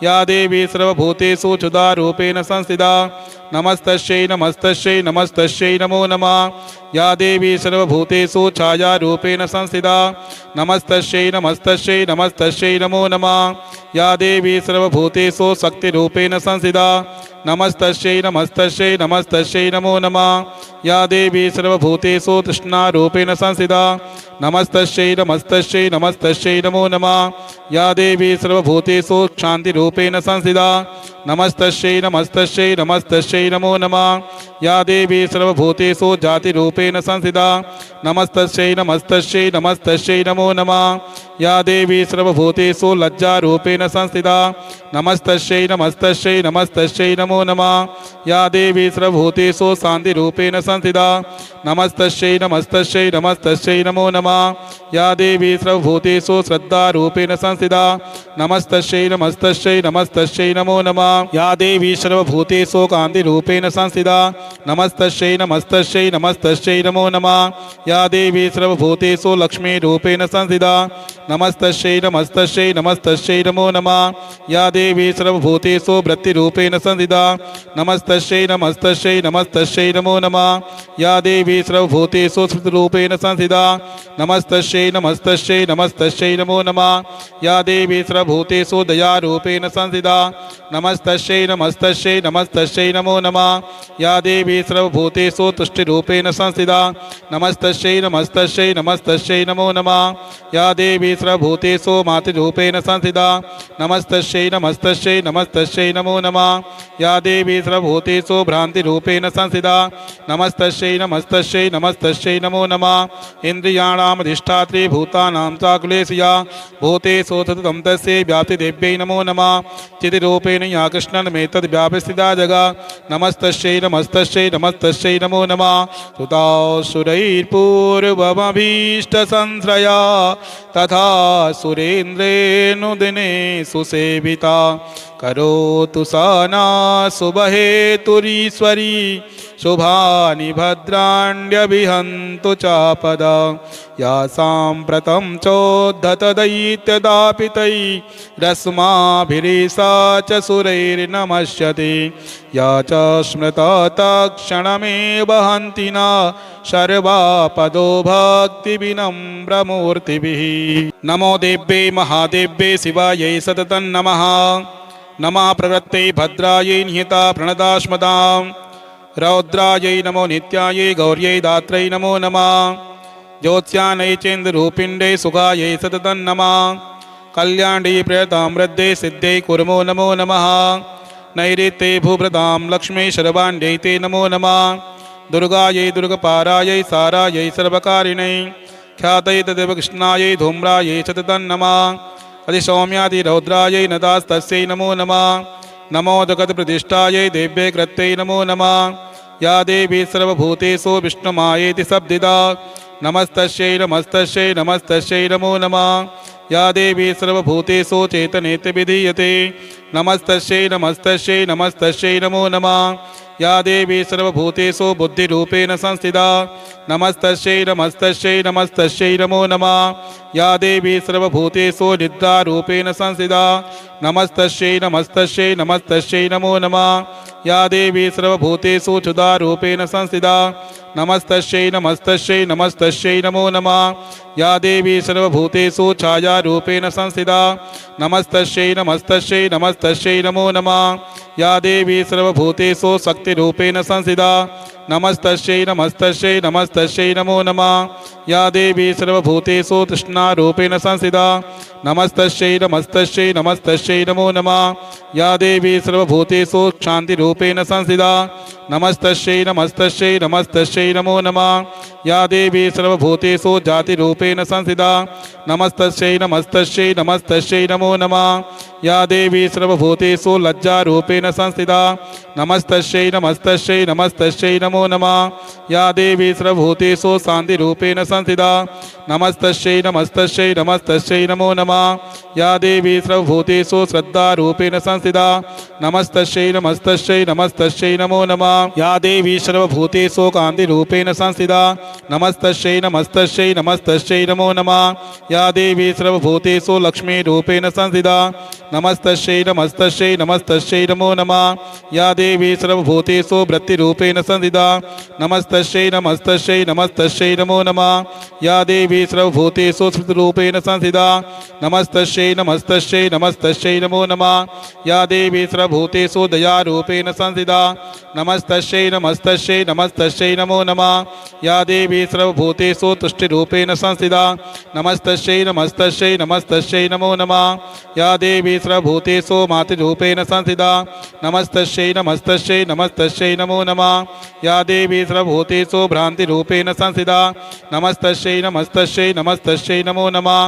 या देवी सर्वभूतेषु क्षुधारूपेण संस्थिता नमस्तस्यै नमस्तस्यै नमस्तस्यै नमो नमः या देवी सर्वभूतेषु छायारूपेण संस्थिता नमस्तस्यै नमस्तस्यै नमस्तस्यै नमो नमः या देवी सर्वभूतेषु शक्तिरूपेण संस्थिता नमस्तस्यै नमस्तस्यै नमस्तस्यै नमो नमः या देवी सर्वभूतेषु तृष्णारूपेण संस्थिता नमस्तस्यै नमस्तस्यै नमस्तस्यै नमो नमः या देवी सर्वभूतेषु शान्तिरूपेण संस्थिता नमस्तस्यै नमस्तस्यै नमस्तस्यै नमो नमः या देवी सर्वभूतेषु जातिरूपेण संस्थिता नमस्तस्यै नमस्तस्यै नमस्तस्यै नमो नमः या देवी सर्वभूतेषु लज्जारूपेण संस्थिता नमस्तस्यै नमस्तस्यै नमस्तस्यै नमो नमः या देवी सर्वभूतेषु शान्तिरूपेण संस्थिता नमस्तस्यै नमस्तस्यै नमस्तस्यै नमो नमः या देवी सर्वभूतेषु श्रद्धारूपेण संस्थिता नमस्तस्यै नमस्तस्यै नमस्तस्यै नमो नमः या देवी सर्वभूतेषु कान्तिरूपेण संस्थिता नमस्तस्यै नमस्तस्यै नमस्तस्यै नमो नमः या देवी सर्वभूतेषु लक्ष्मीरूपेण संस्थिता नमस्तस्यै नमस्तस्यै नमस्तस्यै नमो नमः या देवी सर्वभूतेषु वृत्तिरूपेण संस्थिता नमस्तस्यै नमस्तस्यै नमस्तस्यै नमो नमः या देवी सर्वभूतेषु स्मृतिरूपेण संस्थिता नमस्तस्यै नमस्तस्यै नमस्तस्यै नमो नमः या देवी सर्वभूतेषु दयारूपेण संस्थिता नमस्तस्यै नमस्तस्यै नमस्तस्यै नमो नमः या देवी सर्वभूतेषु तुष्टिरूपेण संस्थिता नमस्तस्यै नमस्तस्यै नमस्तस्यै नमो नमः या देवी सर्वभूतेषु मातृरूपेण संस्थिता नमस्तस्यै नमस्तस्यै नमस्तस्यै नमस्तस्यै नमो नमः या देवी सर्वभूतेषु भ्रान्तिरूपेण संस्थिता नमस्तस्यै नमस्तस्यै नमस्तस्यै नमो नमः इन्द्रियाणामधिष्ठात्री भूतानां चाकुलेशया भूतेषु सततं तस्यै व्याप्तिदेव्यै नमो नमः चितिरूपेण या कृष्णन्मेतद् व्यापस्थिता जगा नमस्तस्यै नमस्तस्यै नमस्तस्यै नमो नमः सुतासुरैर्पूर्वमभीष्टसंश्रया तथा सुरेन्द्रेऽनुदिने सुसेविता करोतु सा नः शुभहेतुरीश्वरी शुभानि भद्राण्यभिहन्तु चापदा या साम्प्रतं चोद्धतदैत्यदापितैरस्माभिरीशा च सुरैर्नमस्यति या च स्मृता तत्क्षणमेव हन्ति न सर्वापदो भक्तिविनम्रमूर्तिभिः नमो देव्यै महादेव्यै शिवायै सततं नमः नमः प्रवृत्तै भद्रायै निहिता प्रणदास्मदां रौद्रायै नमो नित्यायै गौर्यै दात्रै नमो नमः ज्योत्स्यानै चेन्द्ररूपिण्यै सुखायै सततं नमः कल्याण्यै प्रियतां वृद्धे सिद्ध्यै कुर्मो नमो नमः नैऋत्ये भूभृतां लक्ष्मी शर्वाण्यै ते नमो नमः दुर्गायै दुर्गपारायै सारायै सर्वकारिणै ख्यातयै तदेव कृष्णायै धूम्रायै सततं नमः अधिसौम्यादिरौद्रायै नदास्तस्यै नमो नमः नमोदगतप्रतिष्ठायै देव्यै कृत्यै नमो नमः या देवी सर्वभूतेषु विष्णुमायेति शब्दिदा नमस्तस्यै नमस्तस्यै नमस्तस्यै नमो नमः या देवी सर्वभूतेषु चेतनेति विधीयते नमस्तस्यै नमस्तस्यै नमस्तस्यै नमो नमः या देवी सर्वभूतेषु बुद्धिरूपेण संस्थिता नमस्तस्यै नमस्तस्यै नमस्तस्यै नमो नमः या देवी सर्वभूतेषु निद्रारूपेण संस्थिता नमस्तस्यै नमस्तस्यै नमस्तस्यै नमो नमः या देवी सर्वभूतेषु क्षुधारूपेण संस्थिता नमस्तस्यै नमस्तस्यै नमस्तस्यै नमो नमः या देवी सर्वभूतेषु छायारूपेण संस्थिता नमस्तस्यै नमस्तस्यै नमस्तस्यै नमो नमः या देवी सर्वभूतेषु शक्तिरूपेण संस्थिता नमस्तस्यै नमस्तस्यै नमस्तस्यै नमो नमः या देवी सर्वभूतेषु तृष्णारूपेण संस्थिता नमस्तस्यै नमस्तस्यै नमस्तस्यै नमो नमः या देवी सर्वभूतेषु शान्तिरूपेण संस्थिता नमस्तस्यै नमस्तस्यै नमस्तस्यै नमो नमः या देवी सर्वभूतेषु जातिरूपेण संस्थिता नमस्तस्यै नमस्तस्यै नमस्तस्यै नमो नमः या देवी सर्वभूतेषु लज्जारूपेण संस्थिता नमस्तस्यै नमस्तस्यै नमस्तस्यै नमो नमः या देवी सर्वभूतेषु शान्तिरूपेण संस्थिता नमस्तस्यै नमस्तस्यै नमस्तस्यै नमो नमः या देवी सर्वभूतेषु श्रद्धारूपेण संस्थिता नमस्तस्यै नमस्तस्यै नमस्तस्यै नमो नमः या देवी सर्वभूतेषु कान्तिरूपेण संस्थिता नमस्तस्यै नमस्तस्यै नमस्तस्यै नमो नमः या देवी सर्वभूतेषु लक्ष्मीरूपेण संस्थिता नमस्तस्यै नमस्तस्यै नमस्तस्यै नमो नमः या देवी सर्वभूतेषु वृत्तिरूपेण संस्थिता नमस्तस्यै नमस्तस्यै नमस्तस्यै नमो नमः या देवी सर्वभूतेषु स्मृतिरूपेण संस्थिता नमस्तस्यै नमस्तस्यै नमस्तस्यै नमो नमः या देवी सर्वभूतेषु दयारूपेण संस्थिता नमस्तस्यै नमस्तस्यै नमस्तस्यै नमो नमः या देवी सर्वभूतेषु तुष्टिरूपेण संस्थिता नमस्तस्यै नमस्तस्यै नमस्तस्यै नमो नमः या देवी सर्वभूतेषु मातृरूपेण संस्थिता नमस्तस्यै नमस्तस्यै नमस्तस्यै नमो नमः या देवी सर्वभूतेषु भ्रान्तिरूपेण संस्थिता नमस्तस्यै नमस्तस्यै नमस्तस्यै नमो नमः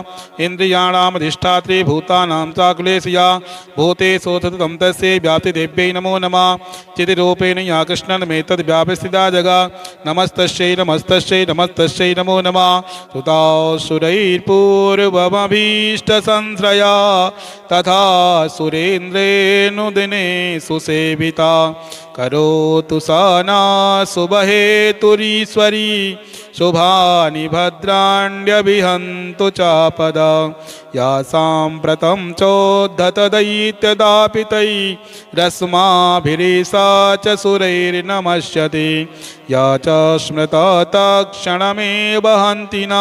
इन्द्रियाणामधिष्ठात्री भूतानां चाकुलेशया भूतेषु सततं तस्यै व्याप्तिदेव्यै नमो नमः चितिरूपेण या कृष्णन्मेतद् व्यापस्थिता जगा नमस्तस्यै नमस्तस्यै नमस्तस्यै नमो नमः सुतासुरैर्पूर्वमभीष्टसंश्रया तथा सुरेन्द्रेऽनुदिने सुसेविता करोतु सा नः शुभहेतुरीश्वरी शुभानि भद्राण्यभिहन्तु चापदा या साम्प्रतं चोद्धतदैत्यदापितैरस्माभिरीशा च सुरैर्नमस्यति या च स्मृता तत्क्षणमेव हन्ति न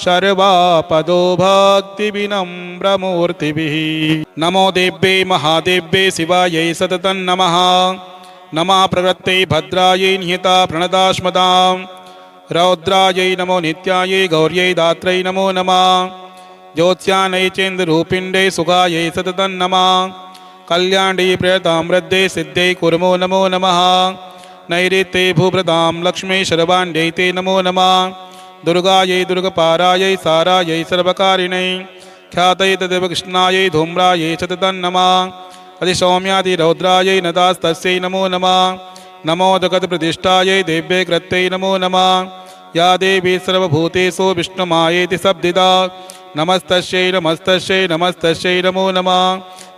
सर्वापदो भक्तिविनम्रमूर्तिभिः नमो देव्यै महादेव्यै शिवायै सततं नमः नमः प्रवृत्तै भद्रायै निहिता प्रणदास्मदां रौद्रायै नमो नित्यायै गौर्यै दात्रै नमो नमः ज्योत्स्यानै चेन्द्ररूपिण्यै सुखायै सततं नमः कल्याणी प्रियतां वृद्धे सिद्धे कुर्मो नमो नमः नैऋत्ये भूभृतां लक्ष्मी शर्वाण्यै ते नमो नमः दुर्गायै दुर्गपारायै सारायै सर्वकारिणै ख्यातयै तदेव कृष्णायै धूम्रायै च तन्नमः अधिसौम्यादिरौद्रायै नदास्तस्यै नमो नमः नमो जगत्प्रतिष्ठायै देव्यै कृत्यै नमो नमः या देवी सर्वभूतेषु विष्णुमायेति शब्दिदा नमस्तस्यै नमस्तस्यै नमस्तस्यै नमो नमः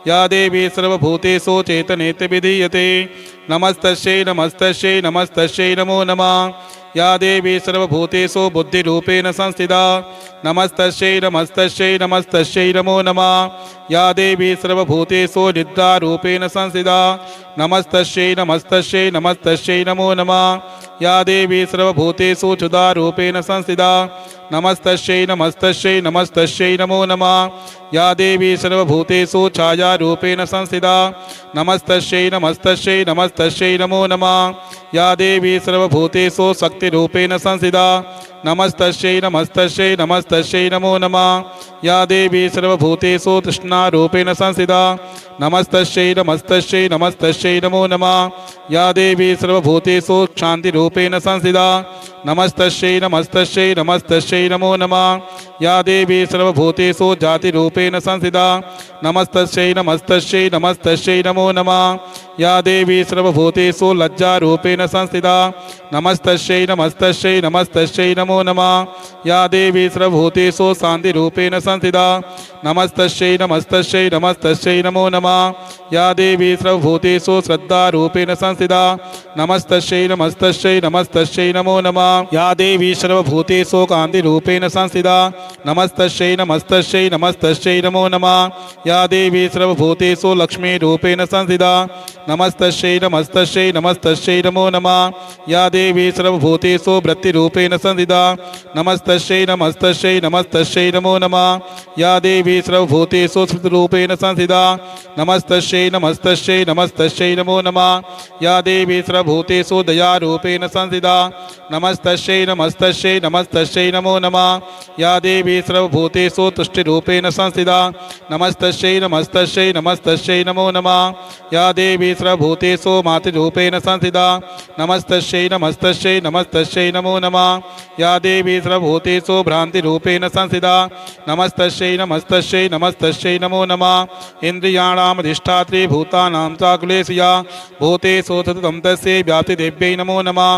या देवी सर्वभूतेषु चेतनेति विधीयते नमस्तस्यै नमस्तस्यै नमस्तस्यै नमो नमः या देवी सर्वभूतेषु बुद्धिरूपेण संस्थिता नमस्तस्यै नमस्तस्यै नमस्तस्यै नमो नमः या देवी सर्वभूतेषु निद्रारूपेण संस्थिता नमस्तस्यै नमस्तस्यै नमस्तस्यै नमो नमः या देवी सर्वभूतेषु क्षुधारूपेण संस्थिता नमस्तस्यै नमस्तस्यै नमस्तस्यै नमो नमः या देवी सर्वभूतेषु छायारूपेण संस्थिता नमस्तस्यै नमस्तस्यै नमस्तस्यै नमो नमः या देवी सर्वभूतेषु शक्तिरूपेण संस्थिता नमस्तस्यै नमस्तस्यै नमस्तस्यै नमो नमः या देवी सर्वभूतेषु तृष्णारूपेण संस्थिता नमस्तस्यै नमस्तस्यै नमस्तस्यै नमो नमः या देवी सर्वभूतेषु क्षान्तिरूपेण संस्थिता नमस्तस्यै नमस्तस्यै नमस्तस्यै नमो नमः या देवी सर्वभूतेषु जातिरूपेण संस्थिता नमस्तस्यै नमस्तस्यै नमस्तस्यै नमो नमः या देवी सर्वभूतेषु लज्जारूपेण संस्थिता नमस्तस्यै नमस्तस्यै नमस्तस्यै नमो नमः या देवी सर्वभूतेषु शान्तिरूपेण संस्थिता नमस्तस्यै नमस्तस्यै नमस्तस्यै नमो नमः या देवी सर्वभूतेषु श्रद्धारूपेण संस्थिता नमस्तस्यै नमस्तस्यै नमस्तस्यै नमो नमः या देवी सर्वभूतेषु कान्तिरूपेण संस्थिता नमस्तस्यै नमस्तस्यै नमस्तस्यै नमो नमः या देवी सर्वभूतेषु लक्ष्मीरूपेण संस्थिता नमस्तस्यै नमस्तस्यै नमस्तस्यै नमो नमः या देवी सर्वभूतेषु वृत्तिरूपेण संस्थिता नमस्तस्यै नमस्तस्यै नमस्तस्यै नमो नमः या देवी सर्वभूतेषु स्मृतिरूपेण संस्थिता नमस्तस्यै नमस्तस्यै नमस्तस्यै नमो नमः या देवी सर्वभूतेषु दयारूपेण संस्थिता नमस्तस्यै नमस्तस्यै नमस्तस्यै नमो नमः या देवी सर्वभूतेषु तुष्टिरूपेण संस्थिता नमस्तस्यै नमस्तस्यै नमस्तस्यै नमो नमः या देवी सर्वभूतेषु मातृरूपेण संस्थिता नमस्तस्यै नमस्तस्यै नमस्तस्यै नमो नमः या देवी सर्वभूतेषु भ्रान्तिरूपेण संस्थिता नमस्तस्यै नमस्तस्यै नमस्तस्यै नमो नमः इन्द्रियाणाम् अधिष्ठात्री भूतानां चाकुलेशया भूतेषु सततं तस्यै व्याप्तिदेव्यै नमो नमः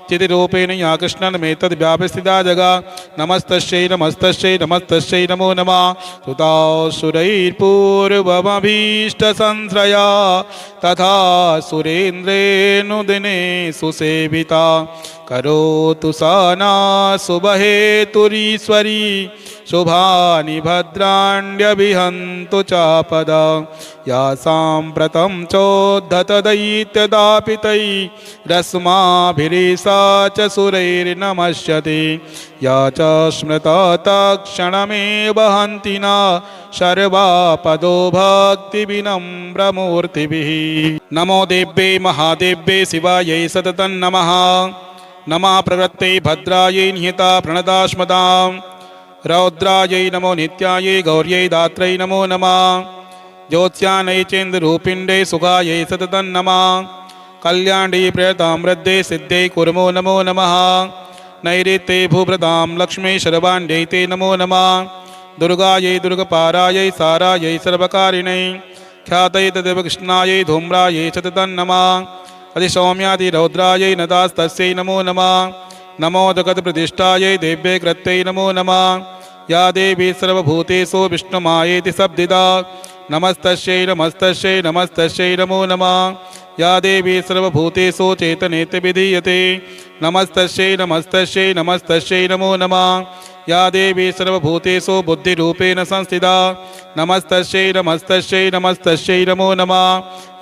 चितिरूपेण या कृष्णन्मेतद् व्यापस्थिता जगा नमस्तस्यै नमस्तस्यै नमस्तस्यै नमो नमः सुतासुरैर्पूर्वमभीष्टसंश्रया तथा सुरेन्द्रेऽनुदिने सुसेविता करोतु सा नः शुभहेतुरीश्वरी शुभानि भद्राण्यभिहन्तु चापदा या साम्प्रतं चोद्धतदैत्यदापितैरस्माभिरीशा च सुरैर्नमस्यति या च स्मृता तत्क्षणमेव हन्ति न सर्वापदो भक्तिविनम्रमूर्तिभिः नमो देव्यै महादेव्यै शिवायै सततं नमः नमः प्रवृत्ते भद्रायै निहिता प्रणदास्मदां रौद्रायै नमो नित्यायै गौर्यै दात्रै नमो नमः ज्योत्स्यानै चेन्द्ररूपिण्डे सुखायै सततं नमः कल्याणी प्रियतां वृद्धे सिद्धे कुर्मो नमो नमः नैऋत्ये भूभृतां लक्ष्मी शर्वाण्यै ते नमो नमः दुर्गायै दुर्गपारायै सारायै सर्वकारिणै ख्यातयै तदेव कृष्णायै धूम्रायै च तन्नमः अधिसौम्यादिरौद्रायै नदास्तस्यै नमो नमः नमो जगत्प्रतिष्ठायै देव्यै कृत्यै नमो नमः या देवी सर्वभूतेषु विष्णुमायेति शब्दिदा नमस्तस्यै नमस्तस्यै नमस्तस्यै नमो नमः या देवी सर्वभूतेषु चेतनेति विधीयते नमस्तस्यै नमस्तस्यै नमस्तस्यै नमो नमः या देवी सर्वभूतेषु बुद्धिरूपेण संस्थिता नमस्तस्यै नमस्तस्यै नमस्तस्यै नमो नमः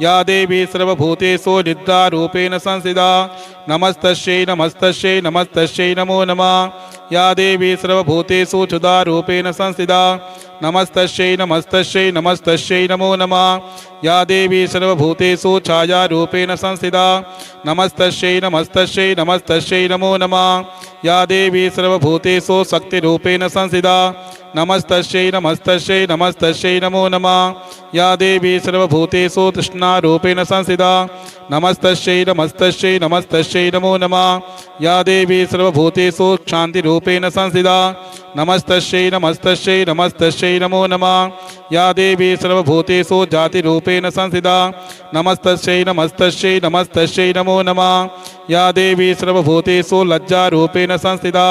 या देवी सर्वभूतेषु निद्रारूपेण संस्थिता नमस्तस्यै नमस्तस्यै नमस्तस्यै नमो नमः या देवी सर्वभूतेषु क्षुधारूपेण संस्थिता नमस्तस्यै नमस्तस्यै नमस्तस्यै नमो नमः या देवी सर्वभूतेषु छायारूपेण संस्थिता नमस्तस्यै नमस्तस्यै नमस्तस्यै नमो नमः या देवी सर्वभूतेषु शक्तिरूपेण संस्थिता नमस्तस्यै नमस्तस्यै नमस्तस्यै नमो नमः। या देवी सर्वभूतेषु तृष्णारूपेण संस्थिता नमस्तस्यै नमस्तस्यै नमस्तस्यै नमो नमः। या देवी सर्वभूतेषु शान्तिरूपेण संस्थिता नमस्तस्यै नमस्तस्यै नमस्तस्यै नमो नमः। या देवी सर्वभूतेषु जातिरूपेण संस्थिता नमस्तस्यै नमस्तस्यै नमस्तस्यै नमो नमः। या देवी सर्वभूतेषु लज्जारूपेण संस्थिता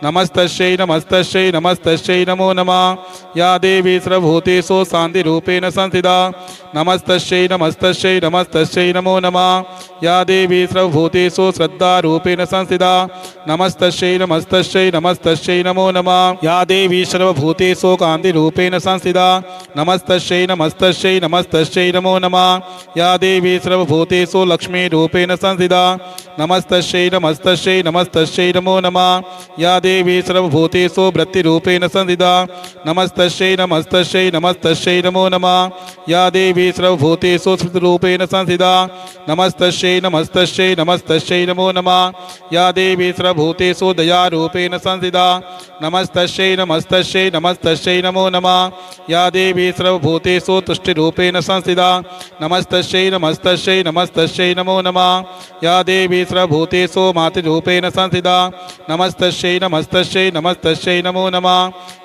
नमस्तस्यै नमस्तस्यै नमस्तस्यै नमो नमः। या देवी सर्वभूतेषु शान्तिरूपेण संस्थिता नमस्तस्यै नमस्तस्यै नमस्तस्यै नमो नमः। या देवी सर्वभूतेषु श्रद्धारूपेण संस्थिता नमस्तस्यै नमस्तस्यै नमस्तस्यै नमो नमः। या देवी सर्वभूतेषु कान्तिरूपेण संस्थिता नमस्तस्यै नमस्तस्यै नमस्तस्यै नमो नमः। या देवी सर्वभूतेषु लक्ष्मीरूपेण संस्थिता नमस्तस्यै नमस्तस्यै नमस्तस्यै नमो नमः। या देवी सर्वभूतेषु वृत्तिरूपेण संस्थिता नमस्तस्यै नमस्तस्यै नमस्तस्यै नमो नमः। या देवी सर्वभूतेषु स्मृतिरूपेण संस्थिता नमस्तस्यै नमस्तस्यै नमस्तस्यै नमो नमः। या देवी सर्वभूतेषु दयारूपेण संस्थिता नमस्तस्यै नमस्तस्यै नमस्तस्यै नमो नमः। या देवी सर्वभूतेषु तुष्टिरूपेण संस्थिता नमस्तस्यै नमस्तस्यै नमस्तस्यै नमो नमः। या देवी सर्वभूतेषु मातृरूपेण संस्थिता नमस्तस्यै नमस्तस्यै नमस्तस्यै नमो नमः।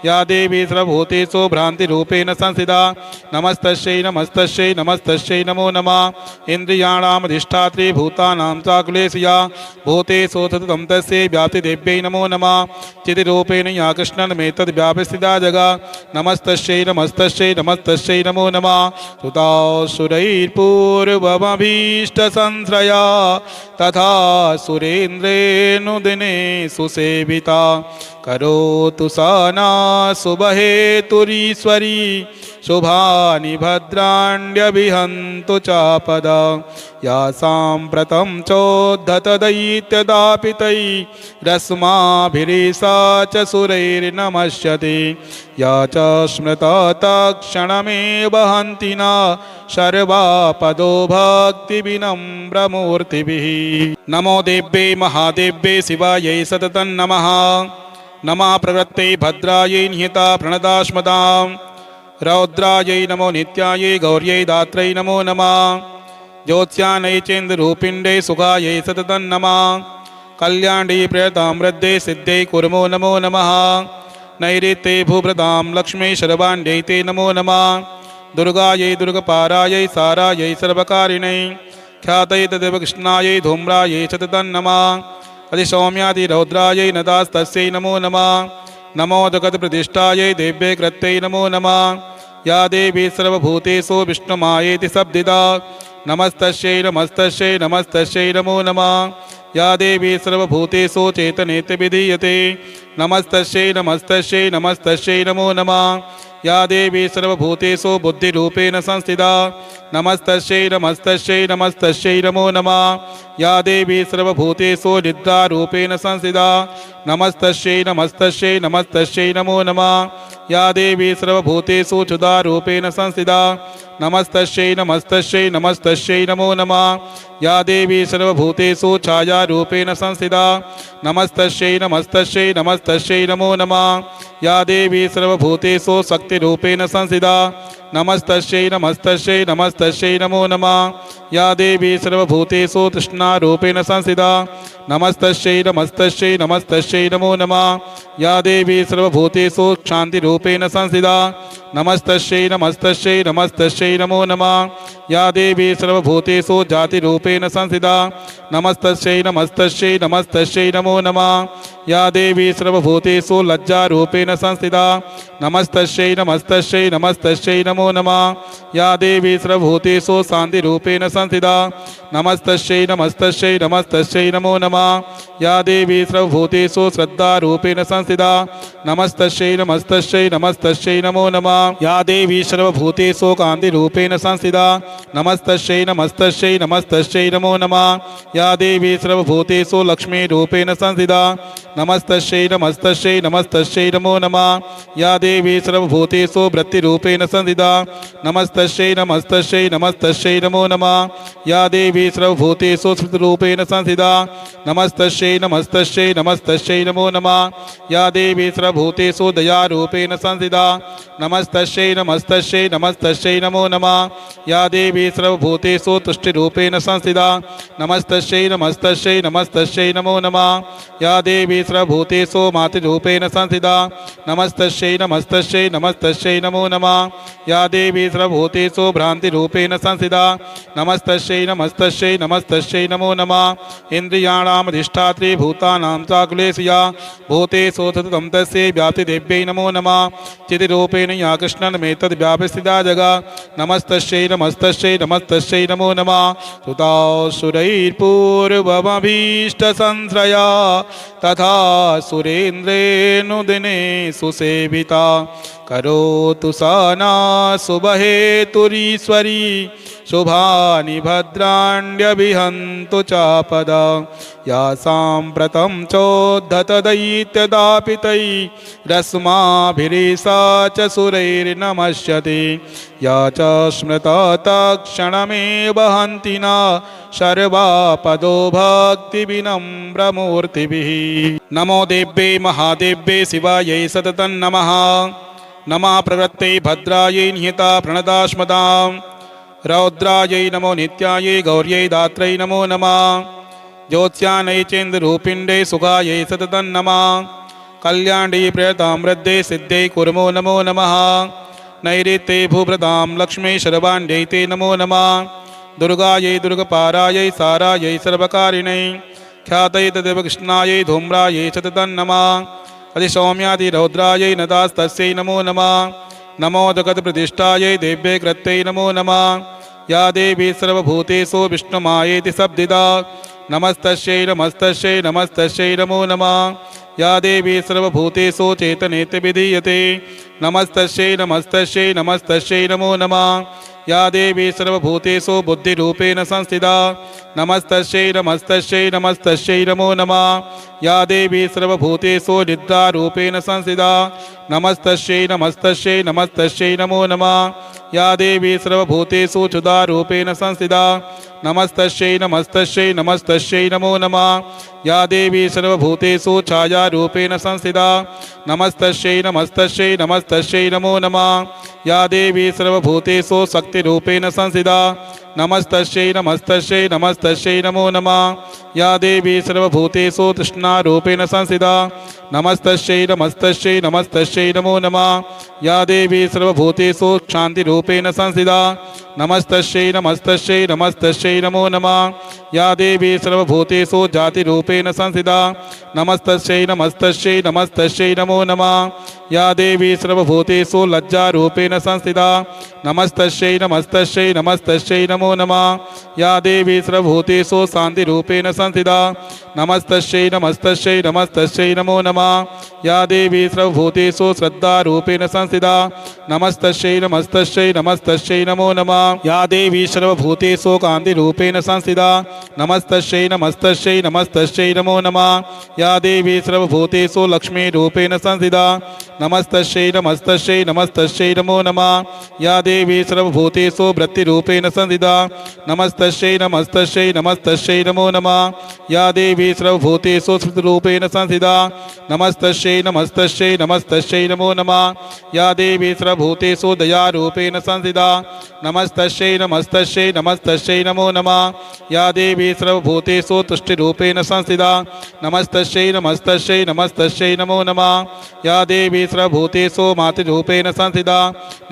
या देवी सर्वभूतेषु भ्रान्तिरूपेण संस्थिता नमस्तस्यै नमस्तस्यै नमस्तस्यै नमो नमः। इन्द्रियाणामधिष्ठात्री भूतानां चाकुलेशया भूतेषु सततं तस्यै व्याप्तिदेव्यै नमो नमः। चितिरूपेण या कृष्णन्मेतद् व्यापस्थिता जगा नमस्तस्यै नमस्तस्यै नमस्तस्यै नमो नमः। सुतासुरैर्पूर्वमभीष्टसंश्रया तथा सुरेन्द्रेऽनुदिने सुसेविता करोतु सा ना शुभहेतुरीश्वरी शुभानि भद्राण्यभिहन्तु चापदा या साम्प्रतं चोद्धतदैत्यदापितै रस्माभिरीसा च सुरैर्नमस्यति या च स्मृता तत्क्षणमेव हन्ति न सर्वापदो भक्तिविनम्रमूर्तिभिः। नमो देव्यै महादेव्यै शिवायै सततं नमः। नमः प्रवृत्तै भद्रायै निहिता प्रणदास्मदां रौद्रायै नमो नित्यायै गौर्यै दात्रै नमो नमः। ज्योत्स्यानै चेन्द्ररूपिण्यै सुखायै सततं नमः। कल्याण्यै प्रियतां वृद्धे सिद्ध्यै कुर्मो नमो नमः। नैऋत्यै भूभृतां लक्ष्मी शर्वाण्यै ते नमो नमः। दुर्गायै दुर्गपारायै सारायै सर्वकारिणै ख्यातयै तदेव कृष्णायै धूम्रायै सततं नमः। अधिसौम्यादिरौद्रायै नदास्तस्यै नमो नमः। नमो जगत्प्रतिष्ठायै देव्यै कृत्यै नमो नमः। या देवी सर्वभूतेषु विष्णुमायेति शब्दिता नमस्तस्यै नमस्तस्यै नमस्तस्यै नमो नमः। या देवी सर्वभूतेषु चेतनेति विधीयते नमस्तस्यै नमस्तस्यै नमस्तस्यै नमो नमः। या देवी सर्वभूतेषु बुद्धिरूपेण संस्थिता नमस्तस्यै नमस्तस्यै नमस्तस्यै नमो नमः। या देवी सर्वभूतेषु निद्रारूपेण संस्थिता नमस्तस्यै नमस्तस्यै नमस्तस्यै नमो नमः। या देवी सर्वभूतेषु क्षुधारूपेण संस्थिता नमस्तस्यै नमस्तस्यै नमस्तस्यै नमो नमः। या देवी सर्वभूतेषु छायारूपेण संस्थिता नमस्तस्यै नमस्तस्यै नमस्तस्यै नमो नमः। या देवी सर्वभूतेषु शक्तिरूपेण संस्थिता नमस्तस्यै नमस्तस्यै नमस्तस्यै नमो नमः। या देवी सर्वभूतेषु तृष्णारूपेण संस्थिता नमस्तस्यै नमस्तस्यै नमस्तस्यै नमो नमः। या देवी सर्वभूतेषु शान्तिरूपेण संस्थिता नमस्तस्यै नमस्तस्यै नमस्तस्यै नमो नमः। या देवी सर्वभूतेषु जातिरूपेण संस्थिता नमस्तस्यै नमस्तस्यै नमस्तस्यै नमो नमः। या देवी सर्वभूतेषु लज्जारूपेण संस्थिता नमस्तस्यै नमस्तस्यै नमस्तस्यै नमो नमः। या देवी सर्वभूतेषु शान्तिरूपेण संस्थिता नमस्तस्यै नमस्तस्यै नमस्तस्यै नमो नमः। या देवी सर्वभूतेषु श्रद्धारूपेण संस्थिता नमस्तस्यै नमस्तस्यै नमस्तस्यै नमो नमः। या देवी सर्वभूतेषु कान्तिरूपेण संस्थिता नमस्तस्यै नमस्तस्यै नमस्तस्यै नमो नमः। या देवी सर्वभूतेषु लक्ष्मीरूपेण संस्थिता नमस्तस्यै नमस्तस्यै नमस्तस्यै नमो नमः। या देवी सर्वभूतेषु सर्वभूतेषु वृत्तिरूपेण संस्थिता नमस्तस्यै नमस्तस्यै नमस्तस्यै नमो नमः या देवी सर्वभूतेषु स्मृतिरूपेण संस्थिता नमस्तस्यै नमस्तस्यै नमस्तस्यै नमो नमः या देवी सर्वभूतेषु दयारूपेण संस्थिता नमस्तस्यै नमस्तस्यै नमस्तस्यै नमो नमः या देवी सर्वभूतेषु तुष्टिरूपेण संस्थिता नमस्तस्यै नमस्तस्यै नमस्तस्यै नमो नमः या देवी सर्वभूतेषु मातृरूपेण संस्थिता नमस्तस्यै नमस्तस्यै नमस्तस्यै नमो नमः या देवी सर्वभूतेषु भ्रान्तिरूपेण संस्थिता नमस्तस्यै नमस्तस्यै नमस्तस्यै नमो नमः इन्द्रियाणामधिष्ठात्री भूतानां चाकुलेशया भूतेषु सततं तस्यै व्याप्तिदेव्यै नमो नमः चितिरूपेण या कृष्णन्मेतद् व्यापस्थिता जगा नमस्तस्यै नमस्तस्यै नमस्तस्यै नमो नमः सुतासुरैर्पूर्वमभीष्टसंश्रया तथा सुरेन्द्रेऽनुदिने सुसेविता करोतु सा नः शुभहेतुरीश्वरी शुभानि भद्राण्यभिहन्तु चापदा या साम्प्रतं चोद्धतदैत्यदापितैरस्माभिरीशा च सुरैर्नमस्यति या च स्मृता तत्क्षणमेव हन्ति न सर्वापदो भक्तिविनम्रमूर्तिभिः नमो देव्यै महादेव्यै शिवायै सततं नमः नमः प्रवृत्तै भद्रायै निहिता प्रणदास्मदां रौद्रायै नमो नित्यायै गौर्यै दात्रै नमो नमः ज्योत्स्यानै चेन्द्ररूपिण्यै सुखायै सततं नमः कल्याण्यै प्रियतां वृद्धे सिद्ध्यै कुर्मो नमो नमः नैऋत्यै भूभृतां लक्ष्मी शर्वाण्यै ते नमो नमः दुर्गायै दुर्गपारायै सारायै सर्वकारिणै ख्यातै तदेव कृष्णायै धूम्रायै सततं नमः अधिसौम्यादिरौद्रायै नदास्तस्यै नमो नमः नमो जगत्प्रतिष्ठायै देव्यै कृत्यै नमो नमः या देवी सर्वभूतेषु विष्णुमायेति शब्दिता नमस्तस्यै नमस्तस्यै नमस्तस्यै नमो नमः या देवी सर्वभूतेषु चेतनेति विधीयते नमस्तस्यै नमस्तस्यै नमस्तस्यै नमो नमः या देवी सर्वभूतेषु बुद्धिरूपेण संस्थिता नमस्तस्यै नमस्तस्यै नमस्तस्यै नमो नमः या देवी सर्वभूतेषु निद्रारूपेण संस्थिता नमस्तस्यै नमस्तस्यै नमस्तस्यै नमो नमः या देवी सर्वभूतेषु क्षुधारूपेण संस्थिता नमस्तस्यै नमस्तस्यै नमस्तस्यै नमो नमः या देवी सर्वभूतेषु छायारूपेण संस्थिता नमस्तस्यै नमस्तस्यै नमस्तस्यै नमो नमः या देवी सर्वभूतेषु शक्तिरूपेण संस्थिता नमस्तस्यै नमस्तस्यै नमस्तस्यै नमो नमः या देवी सर्वभूतेषु तृष्णारूपेण संस्थिता नमस्तस्यै नमस्तस्यै नमस्तस्यै नमो नमः या देवी सर्वभूतेषु क्षान्तिरूपेण संस्थिता नमस्तस्यै नमस्तस्यै नमस्तस्यै नमो नमः या देवी सर्वभूतेषु जातिरूपेण संस्थिता नमस्तस्यै नमस्तस्यै नमस्तस्यै नमो नमः या देवी सर्वभूतेषु लज्जारूपेण संस्थिता नमस्तस्यै नमस्तस्यै नमस्तस्यै नमो नमः या देवी सर्वभूतेषु शान्तिरूपेण संस्थिता नमस्तस्यै नमस्तस्यै नमस्तस्यै नमो नमः या देवी सर्वभूतेषु श्रद्धारूपेण संस्थिता नमस्तस्यै नमस्तस्यै नमस्तस्यै नमो नमः या देवी सर्वभूतेषु कान्तिरूपेण संस्थिता नमस्तस्यै नमस्तस्यै नमस्तस्यै नमो नमः या देवी सर्वभूतेषु लक्ष्मीरूपेण संस्थिता नमस्तस्यै नमस्तस्यै नमस्तस्यै नमो नमः या देवी सर्वभूतेषु वृत्तिरूपेण संस्थिता नमस्तस्यै नमस्तस्यै नमस्तस्यै नमो नमः या देवी सर्वभूतेषु स्मृतिरूपेण संस्थिता नमस्तस्यै नमस्तस्यै नमस्तस्यै नमो नमः या देवी सर्वभूतेषु दयारूपेण संस्थिता नमस्तस्यै नमस्तस्यै नमस्तस्यै नमो नमः या देवी सर्वभूतेषु तुष्टिरूपेण संस्थिता नमस्तस्यै नमस्तस्यै नमस्तस्यै नमो नमः या देवी सर्वभूतेषु मातृरूपेण संस्थिता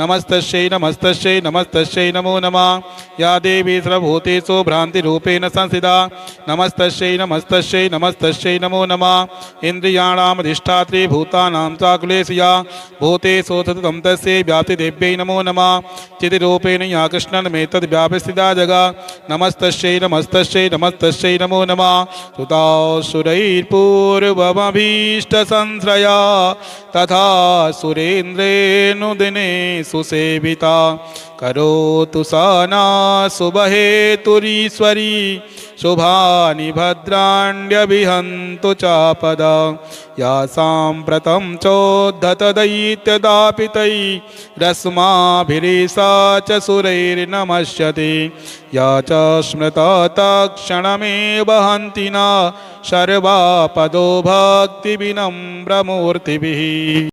नमस्तस्यै नमस्तस्यै नमस्तस्यै नमो नमः या देवी सर्वभूतेषु भ्रान्तिरूपेण संस्थिता नमस्तस्यै नमस्तस्यै नमस्तस्यै नमो नमः इन्द्रियाणामधिष्ठात्री भूतानां चाकुलेशया भूतेषु सततं तस्यै व्याप्तिदेव्यै नमो नमः चितिरूपेण या कृष्णन्मेतद् व्यापस्थिता जगा नमस्तस्यै नमस्तस्यै नमस्तस्यै नमो नमः सुतासुरैर्पूर्वमभीष्टसंश्रया तथा या सुरेन्द्रेऽनुदिने सुसेविता करोतु सा नः शुभहेतुरीश्वरी शुभानि भद्राण्यभिहन्तु चापदा या साम्प्रतं चोद्धतदैत्यदापितैरस्माभिरेषा च सुरैर्नमस्यते या च स्मृता तत्क्षणमेव हन्ति न सर्वापदो भक्तिविनम्रमूर्तिभिः।